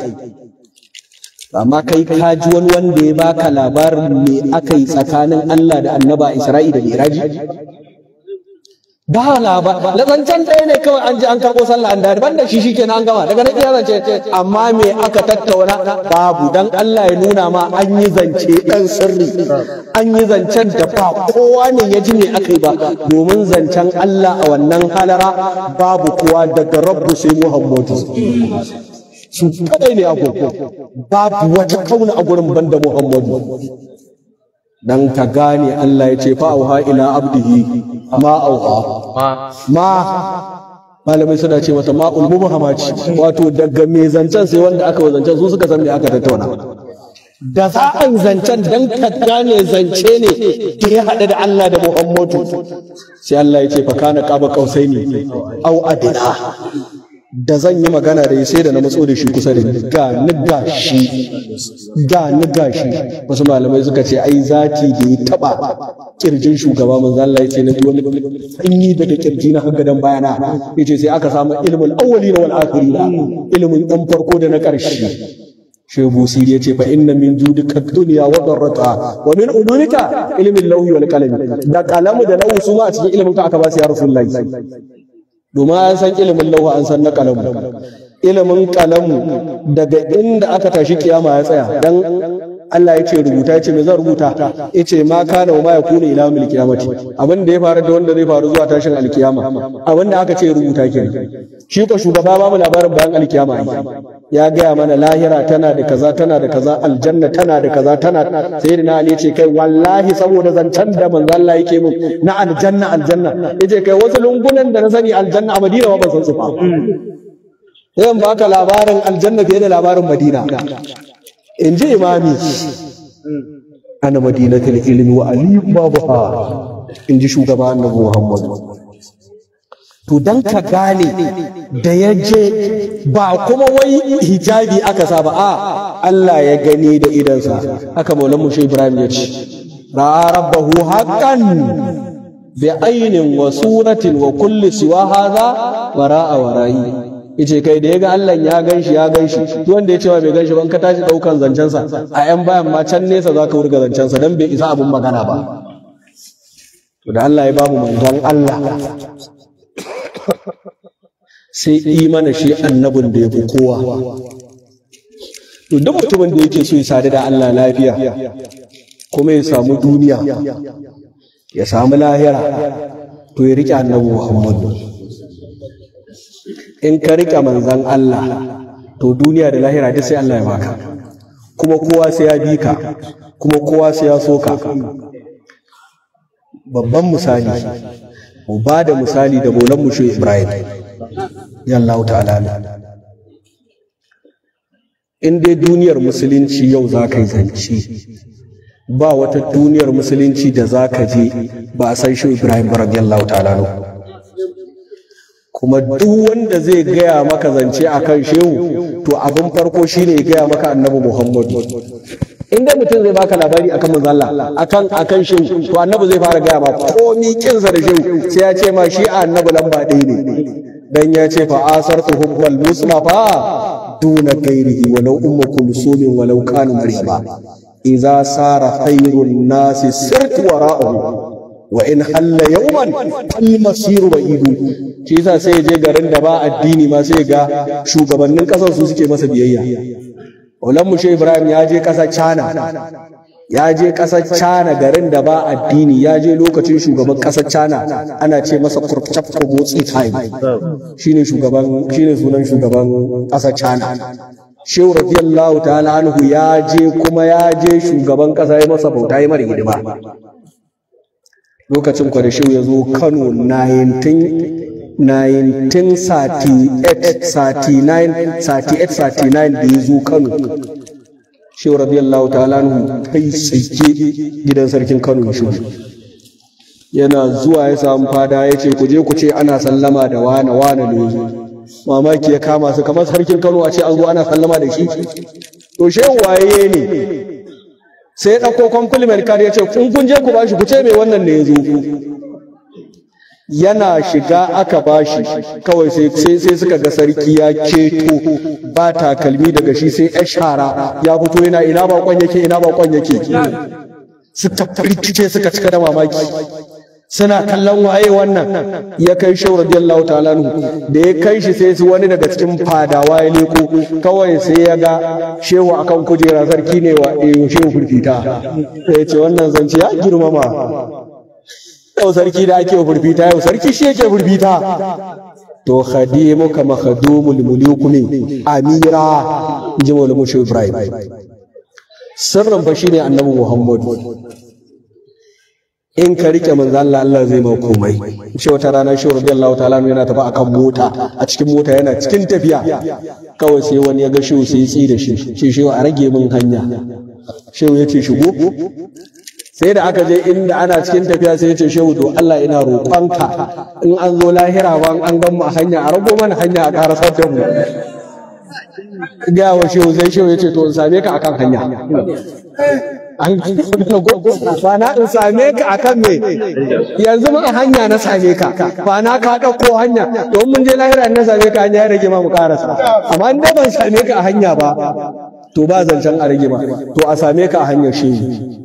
Amma kai ka ji wani wanda ya baka labarin me akai tsakanin Allah da Annaba Isra'ila da Miraji? Ba labarin zancen ɗaya ne kawai, an ji an karɓo sallah an dare banda shi shikenan an gama daga nan ya zance. Amma me aka tattauna babu, dan Allah ya nuna ma an yi zance ɗan sirri, an yi zancen da ba kowa ne ya ji me aka yi ba, domin zancen Allah a wannan halara babu kowa daga Rabbu sai Muhammadu, su kadai ne agogo, babu wata kauna a gurin banda Muhammadu. Dan ka gane Allah ya ce fa auha ila abdihi ma auha ma, malamai suna ce mata ma'ul mubhamaci, wato daga me zancen sai wanda aka zancen su suka san me aka tattauna. Da za a yi zancen dan ka gane zance ne da ya haɗa da Allah da Muhammadu, sai Allah ya ce fa kana qaba qausaini au adna. Da zan yi magana da sai da na matso da shi kusa da ni, ga ni gashi. Wasu malamai suka ce ai zati da ya taba kirjin shugaba manzo Allah yace na wani sanyi daga kirji na haggadan bayana, yace sai aka samu ilmul awwalina wal akhirina, ilmin dan farko da na ƙarshe. Shehu Busiri yace fa inna min judika dunya wa darrata wa min ulumika ilmin lawhi wal qalam. Da kalamu da lahu su ma a cikin ilmin ka aka ba su ya Rasulullahi. Domin an san ilimin lauha, an san na kalamu. Ilimin kalamu daga inda aka tashi kiyama ya tsaya, dan Allah ya ce rubuta, ya ce me zan rubuta, ya ce ma kana wa ma yakunu ila yawmil qiyamati, abin da ya faru da wanda zai faru zuwa tashin alkiyama, abin da aka ce rubuta kenan. Shi ko shugaba ba mu labarin bayan alkiyama. ya gaya mana lahira tana da kaza tana da kaza, aljanna tana da kaza tana. Sayyidina Ali ce kai wallahi saboda zancen da manzo Allah yake mun na aljanna yace kai wasu lungunan da na sani aljanna a Madina ba ban san su ba. Zan baka labarin aljanna fiye da labarin Madina. In ji imami ana madinatul ilmi wa ali babuha, in ji shugaba annabi Muhammad. To dan ka gane da ya je ba kuma wai hijabi aka sa ba, a Allah ya gani da idansa. Haka maulan mushe Ibrahim ya ce ra'a rabbahu haqqan bi aynin wa suratin wa kulli siwa hadha wara'a wara'i. Yace kai da yaga Allah ya ganshi duk wanda ya ce bai ganshi ban ka tashi daukan zancensa a yan bayan ma can nesa zaka wurga zancensa dan bai isa abun magana ba. To da Allah ya bamu manzon Allah sai imana shi annabin da ya fi kowa. To duk mutumin da yake so ya sadu da Allah lafiya kuma ya samu duniya ya samu lahira, to ya rike annabi Muhammadu. In ka rike manzon Allah to duniya da lahira duk sai Allah ya baka, kuma kowa sai ya bi ka, kuma kowa sai ya so ka. Babban misali mu ba da misali da maulan mushe Ibrahim yallahu ta'ala. In dai duniyar musulunci yau za ka yi zance, ba wata duniyar musulunci da za ka je ba a san shi Ibrahim radiyallahu ta'ala. Kuma duk wanda zai gaya maka zance akan shehu, to abin farko shine ya gaya maka annabi Muhammadu. In dai mutum zai baka labari akan manzo Allah akan shehu, to annabi zai fara gaya ma komi kinsa da shehu sai ya ce ma shi annabi lamba ɗaya ne. Dan ya ce fa asartu hubbal mustafa duna ghairihi walau ummu kulsumin walau kanu mariba idza sara khairun nasi sirtu wara'ahu wa in halla yawman al masiru ba'idu. Shi yasa sai je garin da ba addini ma sai ga shugabannin kasar su suke masa biyayya. Ulan mushe Ibrahim ya je kasar China, garin da ba addini, ya je lokacin shugaban kasar China ana ce masa kurkucaf motsi time, shine sunan shugaban kasar China. Shehu radiyallahu ta'ala anhu ya je shugaban kasa ya masa bauta, ya mara hidima. Lokacin kwa da shehu ya zo Kano 1938-39 da ya zo Kano, shehu radiyallahu ta'ala anhu kai tsaye gidan sarkin Kano shi yana zuwa ya samu fada ya ce ku je ku ce ana sallama da wane ne. Mamaki ya kama su, kamar sarkin Kano a ce an zo ana sallama da shi. To shehu waye ne? Sai ya ɗauko compliment card ya ce kun je ku bashi, ku ce mai wannan ne ya zo. Yana shiga aka bashi, kawai sai suka ga sarki ya keto ba takalmi daga shi sai ya shara ya fito yana ina bakon yake. Suka firkice suka cika da mamaki, suna kallon waye wannan. Ya kai shehu radiyallahu ta'ala da ya kai shi sai wani daga cikin fadawa ya leko, kawai sai ya ga shehu akan kujera, sarki ne wa shehu furfita. Sai ya ce wannan zance ya girmama. Yau sarki da ake furfita, yau sarki shi yake furfita. To khadimu kama khadumul mulukumi amira, inji maulana mushe Ibrahim. Sirrin fa shine annabi Muhammadu. In ka rike manzo Allah, Allah zai ma komai. Shi wata rana shehu radiyallahu ta'ala yana tafi akan mota, a cikin mota yana cikin tafiya, kawai sai wani ya ga shehu sai ya tsi da shi shehu a rage min hanya. Shehu ya ce shigo. Sai da aka je inda ana cikin tafiya sai ya ce shehu to Allah ina roƙonka in an zo lahira ba an gan mu a hanya a rago mana hanya a ƙarasar da mu. Ga wa shehu sai shehu ya ce to in same ka akan hanya. An ba na in same ka akan me? Yanzu ma a hanya na same ka, ba na ka ɗauko hanya, to mun je lahira na same ka hanya ya rage ma mu ƙarasa. Amma in dai ban same ka a hanya ba, to ba zancen a rage ma, to a same ka a hanyar shehu.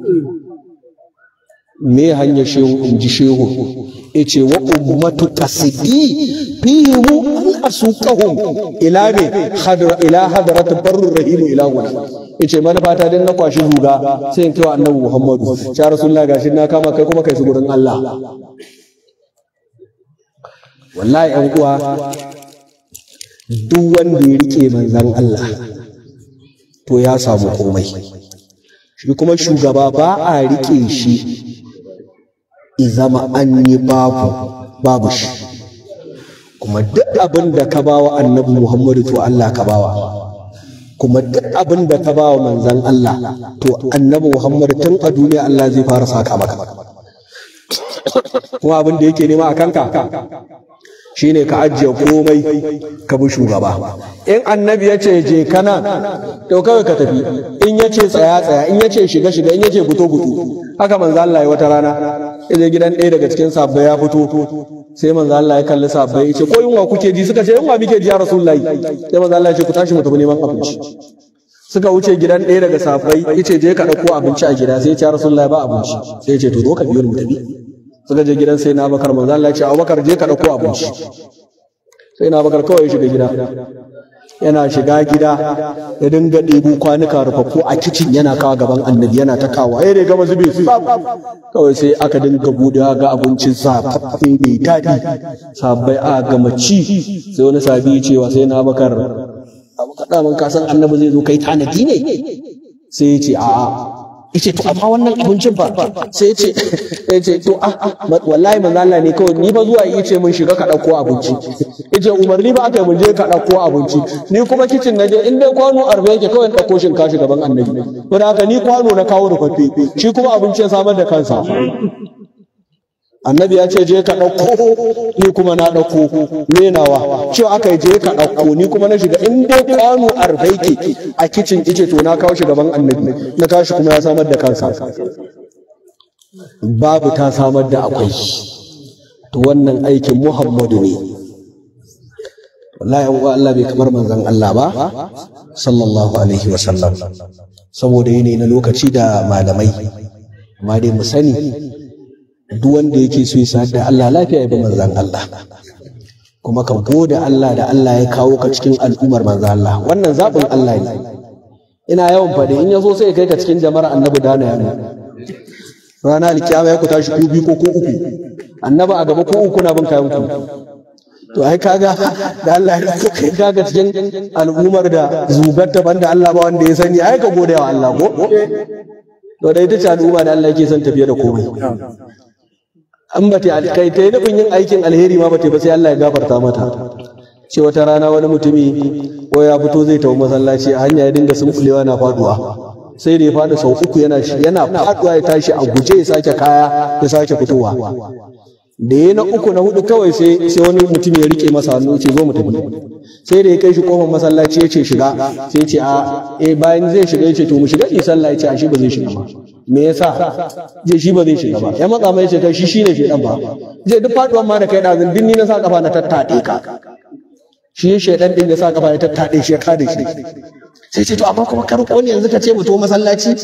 Me hanyar shehu? In ji shehu ya ce wa ummatu qasidi fihimu an asuqahum ila me ila hadrat barur rahim ila guna. Ya ce manufata dan na kwashi zuga sai in kai wa annabi Muhammadu, ya rasulullah gashi na kama kai kuma kai su gurin Allah. Wallahi ƴan uwa, duk wanda ya rike manzan Allah to ya samu komai. Shi kuma shugaba ba a rike shi izama an yi babu shi. Kuma duk abin da ka bawa annabi Muhammadu to Allah ka bawa, kuma duk abin da ka bawa manzan Allah to annabi Muhammadu tun a duniya Allah zai fara saka maka. Kuma abin da yake nema a kanka shine ka ajiye komai ka bi shugaba. In annabi ya ce je kana to kawai ka tafi, in ya ce tsaya in ya ce shiga in ya ce fito. Haka manzo Allah ya wata rana ya gidan ɗaya daga cikin sabbai ya fito, sai manzo Allah ya kalli sabbai ya ce ko yunwa kuke ji? Suka ce yunwa muke ji ya Rasulullahi. Sai manzo Allah ya ce ku tashi mu tafi neman abinci. Suka wuce gidan ɗaya daga sabbai ya ce je ka ɗauko abinci a gida, sai ya ce ya Rasulullahi ba abinci. Sai ya ce to zo ka biyo ni mu tafi. Suka je gidan sai na Abubakar, manzo Allah ya ce Abubakar je ka dauko abinci. Sai na Abubakar kawai ya shiga gida, yana shiga gida ya dinga ɗebo kwanuka rufaffu a kicin yana kawo gaban annabi yana ta kawo ya gama zube su kawai sai aka dinga buɗe ga abincin zafaffe mai daɗi, sabbai a gama ci. Sai wani sabi cewa sai na Abubakar kaɗa ka san annabi zai zo kai tanadi ne? Sai ya ce a'a. Yace to amma wannan abincin fa, sai yace to wallahi manzo Allah ne kawai, ni fa zuwa yace mun shiga ka dauko abinci. Yace umarni ba aka yi mun je ka dauko abinci, ni kuma kicin naje in dai kwano 40 yake kawai dauko shinkashi gaban annabi. To da haka ni kwano na kawo rufaffe, shi kuma abinci ya samar da kansa. Annabi ya ce je ka ɗauko, ni kuma na ɗauko menawa, cewa aka yi je ka ɗauko, ni kuma na shiga in dai kwano 40 ke a kicin ice to na kawo shi gaban annabi, na kawo shi kuma ya samar da kansa. Babu ta samar da akwai. To wannan aikin Muhammadu ne. Wallahi Allah bai kamar manzon Allah ba sallallahu alaihi wa sallam, saboda yene na lokaci da malamai. Amma dai mu sani duk wanda yake so ya sadar da Allah lafiya ya bi manzan Allah, kuma ka gode Allah da Allah ya kawo ka cikin al'ummar manzan Allah. Wannan zaɓin Allah ne. Ina yawan faɗi in ya so sai ya kai ka cikin jama'ar annabi dana yana rana alkiyama ya ku tashi ku biyu ko uku, annabi a gaba ko uku na bin kayan ku. To ai kaga da Allah ya kai kaga cikin al'ummar da zubar ta banda Allah ba wanda ya sani, ai ka gode wa Allah ko. To da ita ce al'umma da Allah yake son tafiye da komai. An ba ta kai ta yi nufin yin aikin alheri ma ba ta ba sai Allah ya gafarta mata. Ce wata rana wani mutumi ko ya fito zai tafi masallaci a hanya ya dinga sunkulewa na faduwa, sai da ya faɗi sau 3 yana faduwa ya tashi a guje ya sake kaya ya sake fitowa. Da ya na 3 na 4 kawai sai wani mutum ya rike masa hannu ce zo mu tafi. Sai da ya kai shi kofar masallaci ya ce shiga, sai ce bayan zai shiga ya ce to mu shiga yi sallah, ya ce a shi ba zai shiga ba. Me yasa? Je shi ba zai shiga ba. Ya matsa mai ce kai shi shine shedan ba. Je duk faduwan ma da kai dazin dinni na sa kafa na tattade ka. Shi shedan din ya sa kafa ya tattade shi ya kada shi. Sai ce to amma kuma karko ne yanzu ka ce mu to masallaci?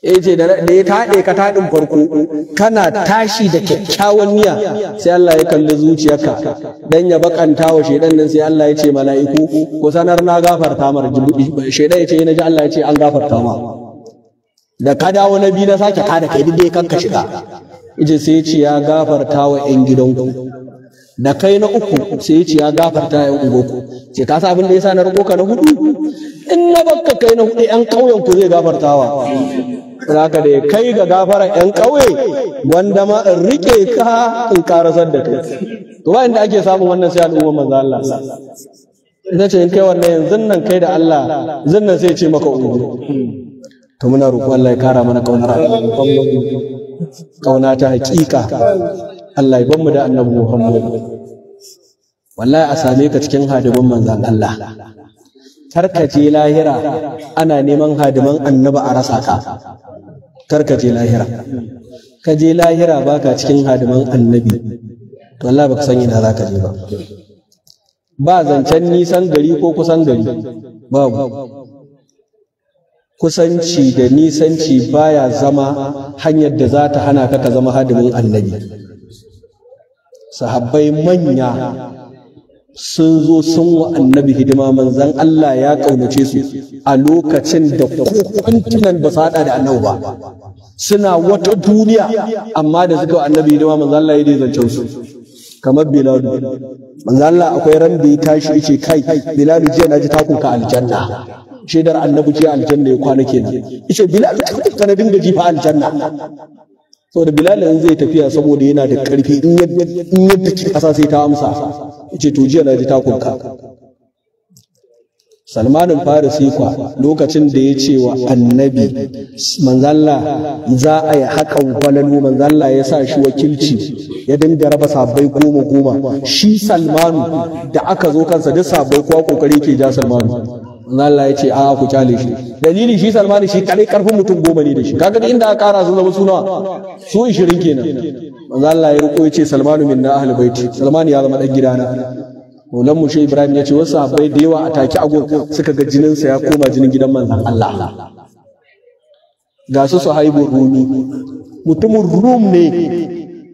Ce da ya taɗe ka taɗin farko kana tashi da kyakkyawan niyya sai Allah ya kalli zuciyarka dan ya bakanta wa shedan nan, sai Allah ya ce mala'iku ko sanar na gafarta mar. Shedan ya ce na ji Allah ya ce an gafarta ma. Da ka dawo na biyu na sake kada kai dai kanka shiga, ije sai ya ce ya gafarta wa ƴan gidanku. Da kai na 3 sai ya ce ya gafarta ƴan ungoku. Ce ka sa abin da yasa na roƙo ka na 4? In na bakka kai na 4 ƴan ƙauyen ku zai gafartawa. Zaka da kai ga gafara ƴan ƙauye wanda ma in rike ka in karasar da kai. To ba inda ake samun wannan sai al'umma manzo Allah. Ita ce in kai wannan yanzu nan kai da Allah zannan sai ya ce maka ungo. To muna roƙo Allah ya kara mana kaunar kauna ta hakika. Allah ya bamu da annabi Muhammad. Wallahi a same ka cikin hadimin manzon Allah. Karkaje lahira ana neman hadiman annabi a rasa ka. Karkaje lahira. Ka je lahira baka cikin hadiman annabi. To Allah baka san ina zaka je ba. Ba zancen nisan gari ko kusan gari. Babu. Kusanci da nisanci baya zama hanyar da za ta hana ka zama hadimin annabi. Sahabbai manya sun zo sun wa annabi hidima, manzan Allah ya kaunace su a lokacin da kwantunan ba su haɗa da annabi ba, suna wata duniya amma da suka wa annabi hidima manzan Allah ya zancen su. Kamar Bilal manzo Allah akwai ran da ya tashi yace kai Bilal jiya naji takunka aljanna, shaidar annabi jiya aljanna ya kwana kenan. Yace Bilal takunka na dinga jifa aljanna, saboda Bilal in zai tafiya saboda yana da karfi in yadda ki kasa sai ta amsa. Yace to jiya naji takunka. Salmanin Farisi kwa lokacin da ya ce wa annabi manzalla za a yi haƙan gwalalu, manzalla ya sa shi wakilci ya dinga raba sabbai 10 shi Salmanu da aka zo kansa duk sabbai kowa kokari ke ja Salmanu. manzalla ya ce a ku kyale shi, dalili shi Salmanu shi kare karfin mutum 10 ne da shi, kaga inda aka kara su zama suna su 20 kenan. manzalla ya riko ya ce Salmanu minna ahlul baiti, Salmanu ya zama dan gidana. Maulan mu Shehu Ibrahim ya ce wasu sahabbai da yawa a take agon suka ga jininsa ya koma jinin gidan manzon Allah. Ga su Suhaibu Rumi, mutumin Rum ne,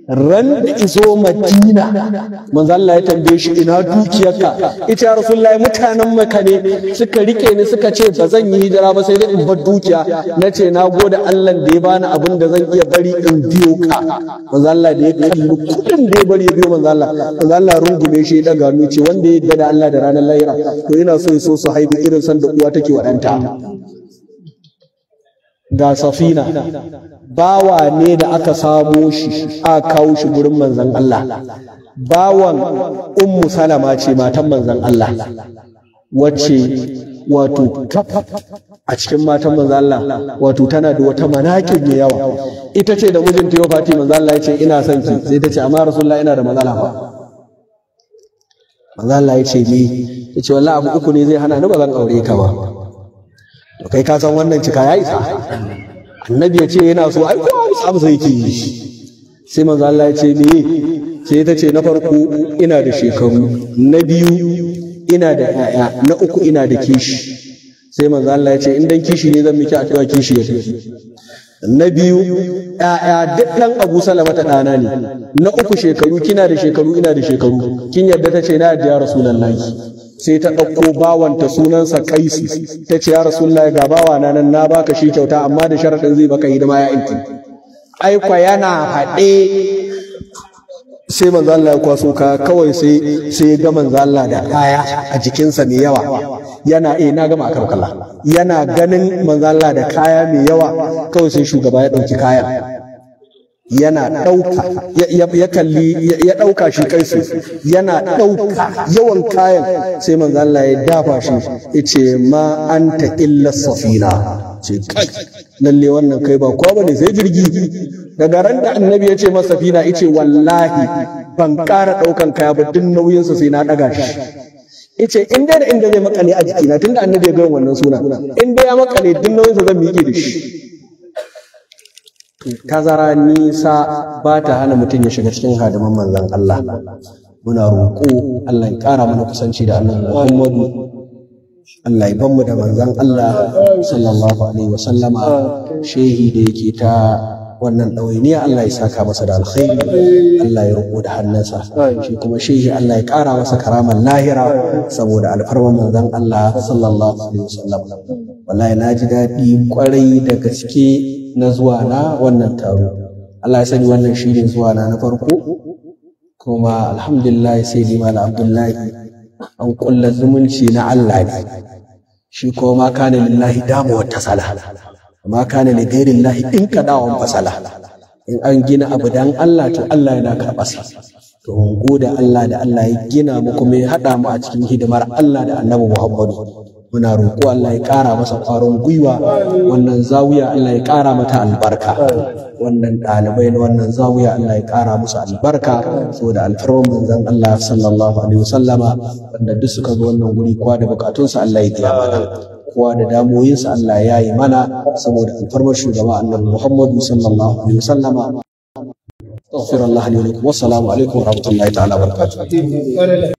ran da izo Madina manzon Allah ya tambaye shi ina dukiyarka, ita ya Rasulullahi mutanen Makka ne suka rike ni suka ce ba zan yi hijira ba sai dai in bar dukiya, nace na gode Allah da ya bani abin da zan iya bari in biyo ka. manzon Allah da ya kalli kudin da ya bari ya biyo manzon Allah rungume shi ya daga hannu ce wanda ya yarda da Allah da ranar lahira to ina so ya so su haihu irin san da uwa take wa ɗanta. Ga Safina bawa ne da aka samo shi a kawo shi gurin manzon Allah, bawan Ummu Salama ce matan manzon Allah wacce wato a cikin matan manzon Allah wato tana da wata manaqib mai yawa. Ita ce da mijinta ya fati manzon Allah ya ce ina son ki, sai ta ce amma Rasulullahi ina da matsala ba. manzon Allah ya ce ni, ya ce wallahi abu uku ne zai hana ni ba zan aure ka ba. To kai ka san wannan cika ya isa. Annabi ya ce yana so ai kowa abu sai yake yi. Sai manzo Allah ya ce me? Sai ta ce na farko ina da shekaru, na biyu ina da ƴaƴa, na uku ina da kishi. Sai manzo Allah ya ce in dan kishi ne zan miki addu'a kishi ya tafi. Na biyu ƴaƴa duk dan Abu Salama ta dana ne. Na uku shekaru kina da shekaru ina da shekaru. Kin yadda ta ce na yadda ya Rasulullahi. Sai ta ɗauko bawanta sunansa Kaisu ta ce ya Rasulullahi ga bawa na nan na baka shi kyauta amma da sharaɗin zai baka hidima ya inki. Aikwa yana faɗe sai manzo Allah ya kwaso kaya kawai sai ga manzo Allah da kaya a jikinsa mai yawa yana na gama akar kalla yana ganin manzo Allah da kaya mai yawa kawai sai shugaba ya ɗauki kayan yana ɗauka ya kalli ya ɗauka shi Kaisu yana ɗauka yawan kayan sai manzo Allah ya dafa shi yace ma anta illa safina, ce kai lalle wannan kai ba kowa bane sai jirgi. Daga ran da annabi ya ce masa safina yace wallahi ban ƙara ɗaukan kaya ba duk nauyinsa sai na ɗaga shi. Yace in dai da inda zai makale a jikina tunda annabi ya ga wannan suna in dai ya makale duk nauyinsa zan miƙe da shi. Tazara nisa ba ta hana mutum ya shiga cikin hadiman manzon Allah. Muna roƙo Allah ya ƙara mana kusanci da Annabi Muhammadu, Allah ya ban mu da manzon Allah sallallahu alaihi wasallama. Shehi da yake ta wannan ɗawainiya Allah ya saka masa da alkhairi, Allah ya roƙo da hannunsa. Shi kuma shehi Allah ya ƙara masa karaman lahira saboda alfarman manzon Allah sallallahu alaihi wasallam. Wallahi na ji daɗi ƙwarai da gaske na zuwa na wannan taro. Allah ya sani wannan shi ne zuwa na farko, kuma alhamdulillah sai ni Malam Abdullahi an kulla zumunci na Allah ne. Shi kuma ma kana lillahi damu wa tasala, ma kana li ghairillahi in qada'un fasala. In an gina abu dan Allah to Allah yana karɓarsa. To mun gode Allah da Allah ya gina mu kuma ya haɗa mu a cikin hidimar Allah da Annabi Muhammadu. Muna roƙo Allah ya ƙara masa ƙwarin gwiwa, wannan zawiya Allah ya ƙara mata albarka, wannan ɗalibai na wannan zawiya Allah ya ƙara musu albarka saboda alfarman manzon Allah sallallahu alaihi wasallama, wanda duk suka zo wannan guri kowa da bukatunsa Allah ya biya mana, kowa da damoyinsa Allah ya yi mana saboda alfarmar shugaba Annabi Muhammadu sallallahu alaihi wasallama. Astaghfirullah li wa lakum. Wassalamu alaikum wa rahmatullahi ta'ala wa barakatuh.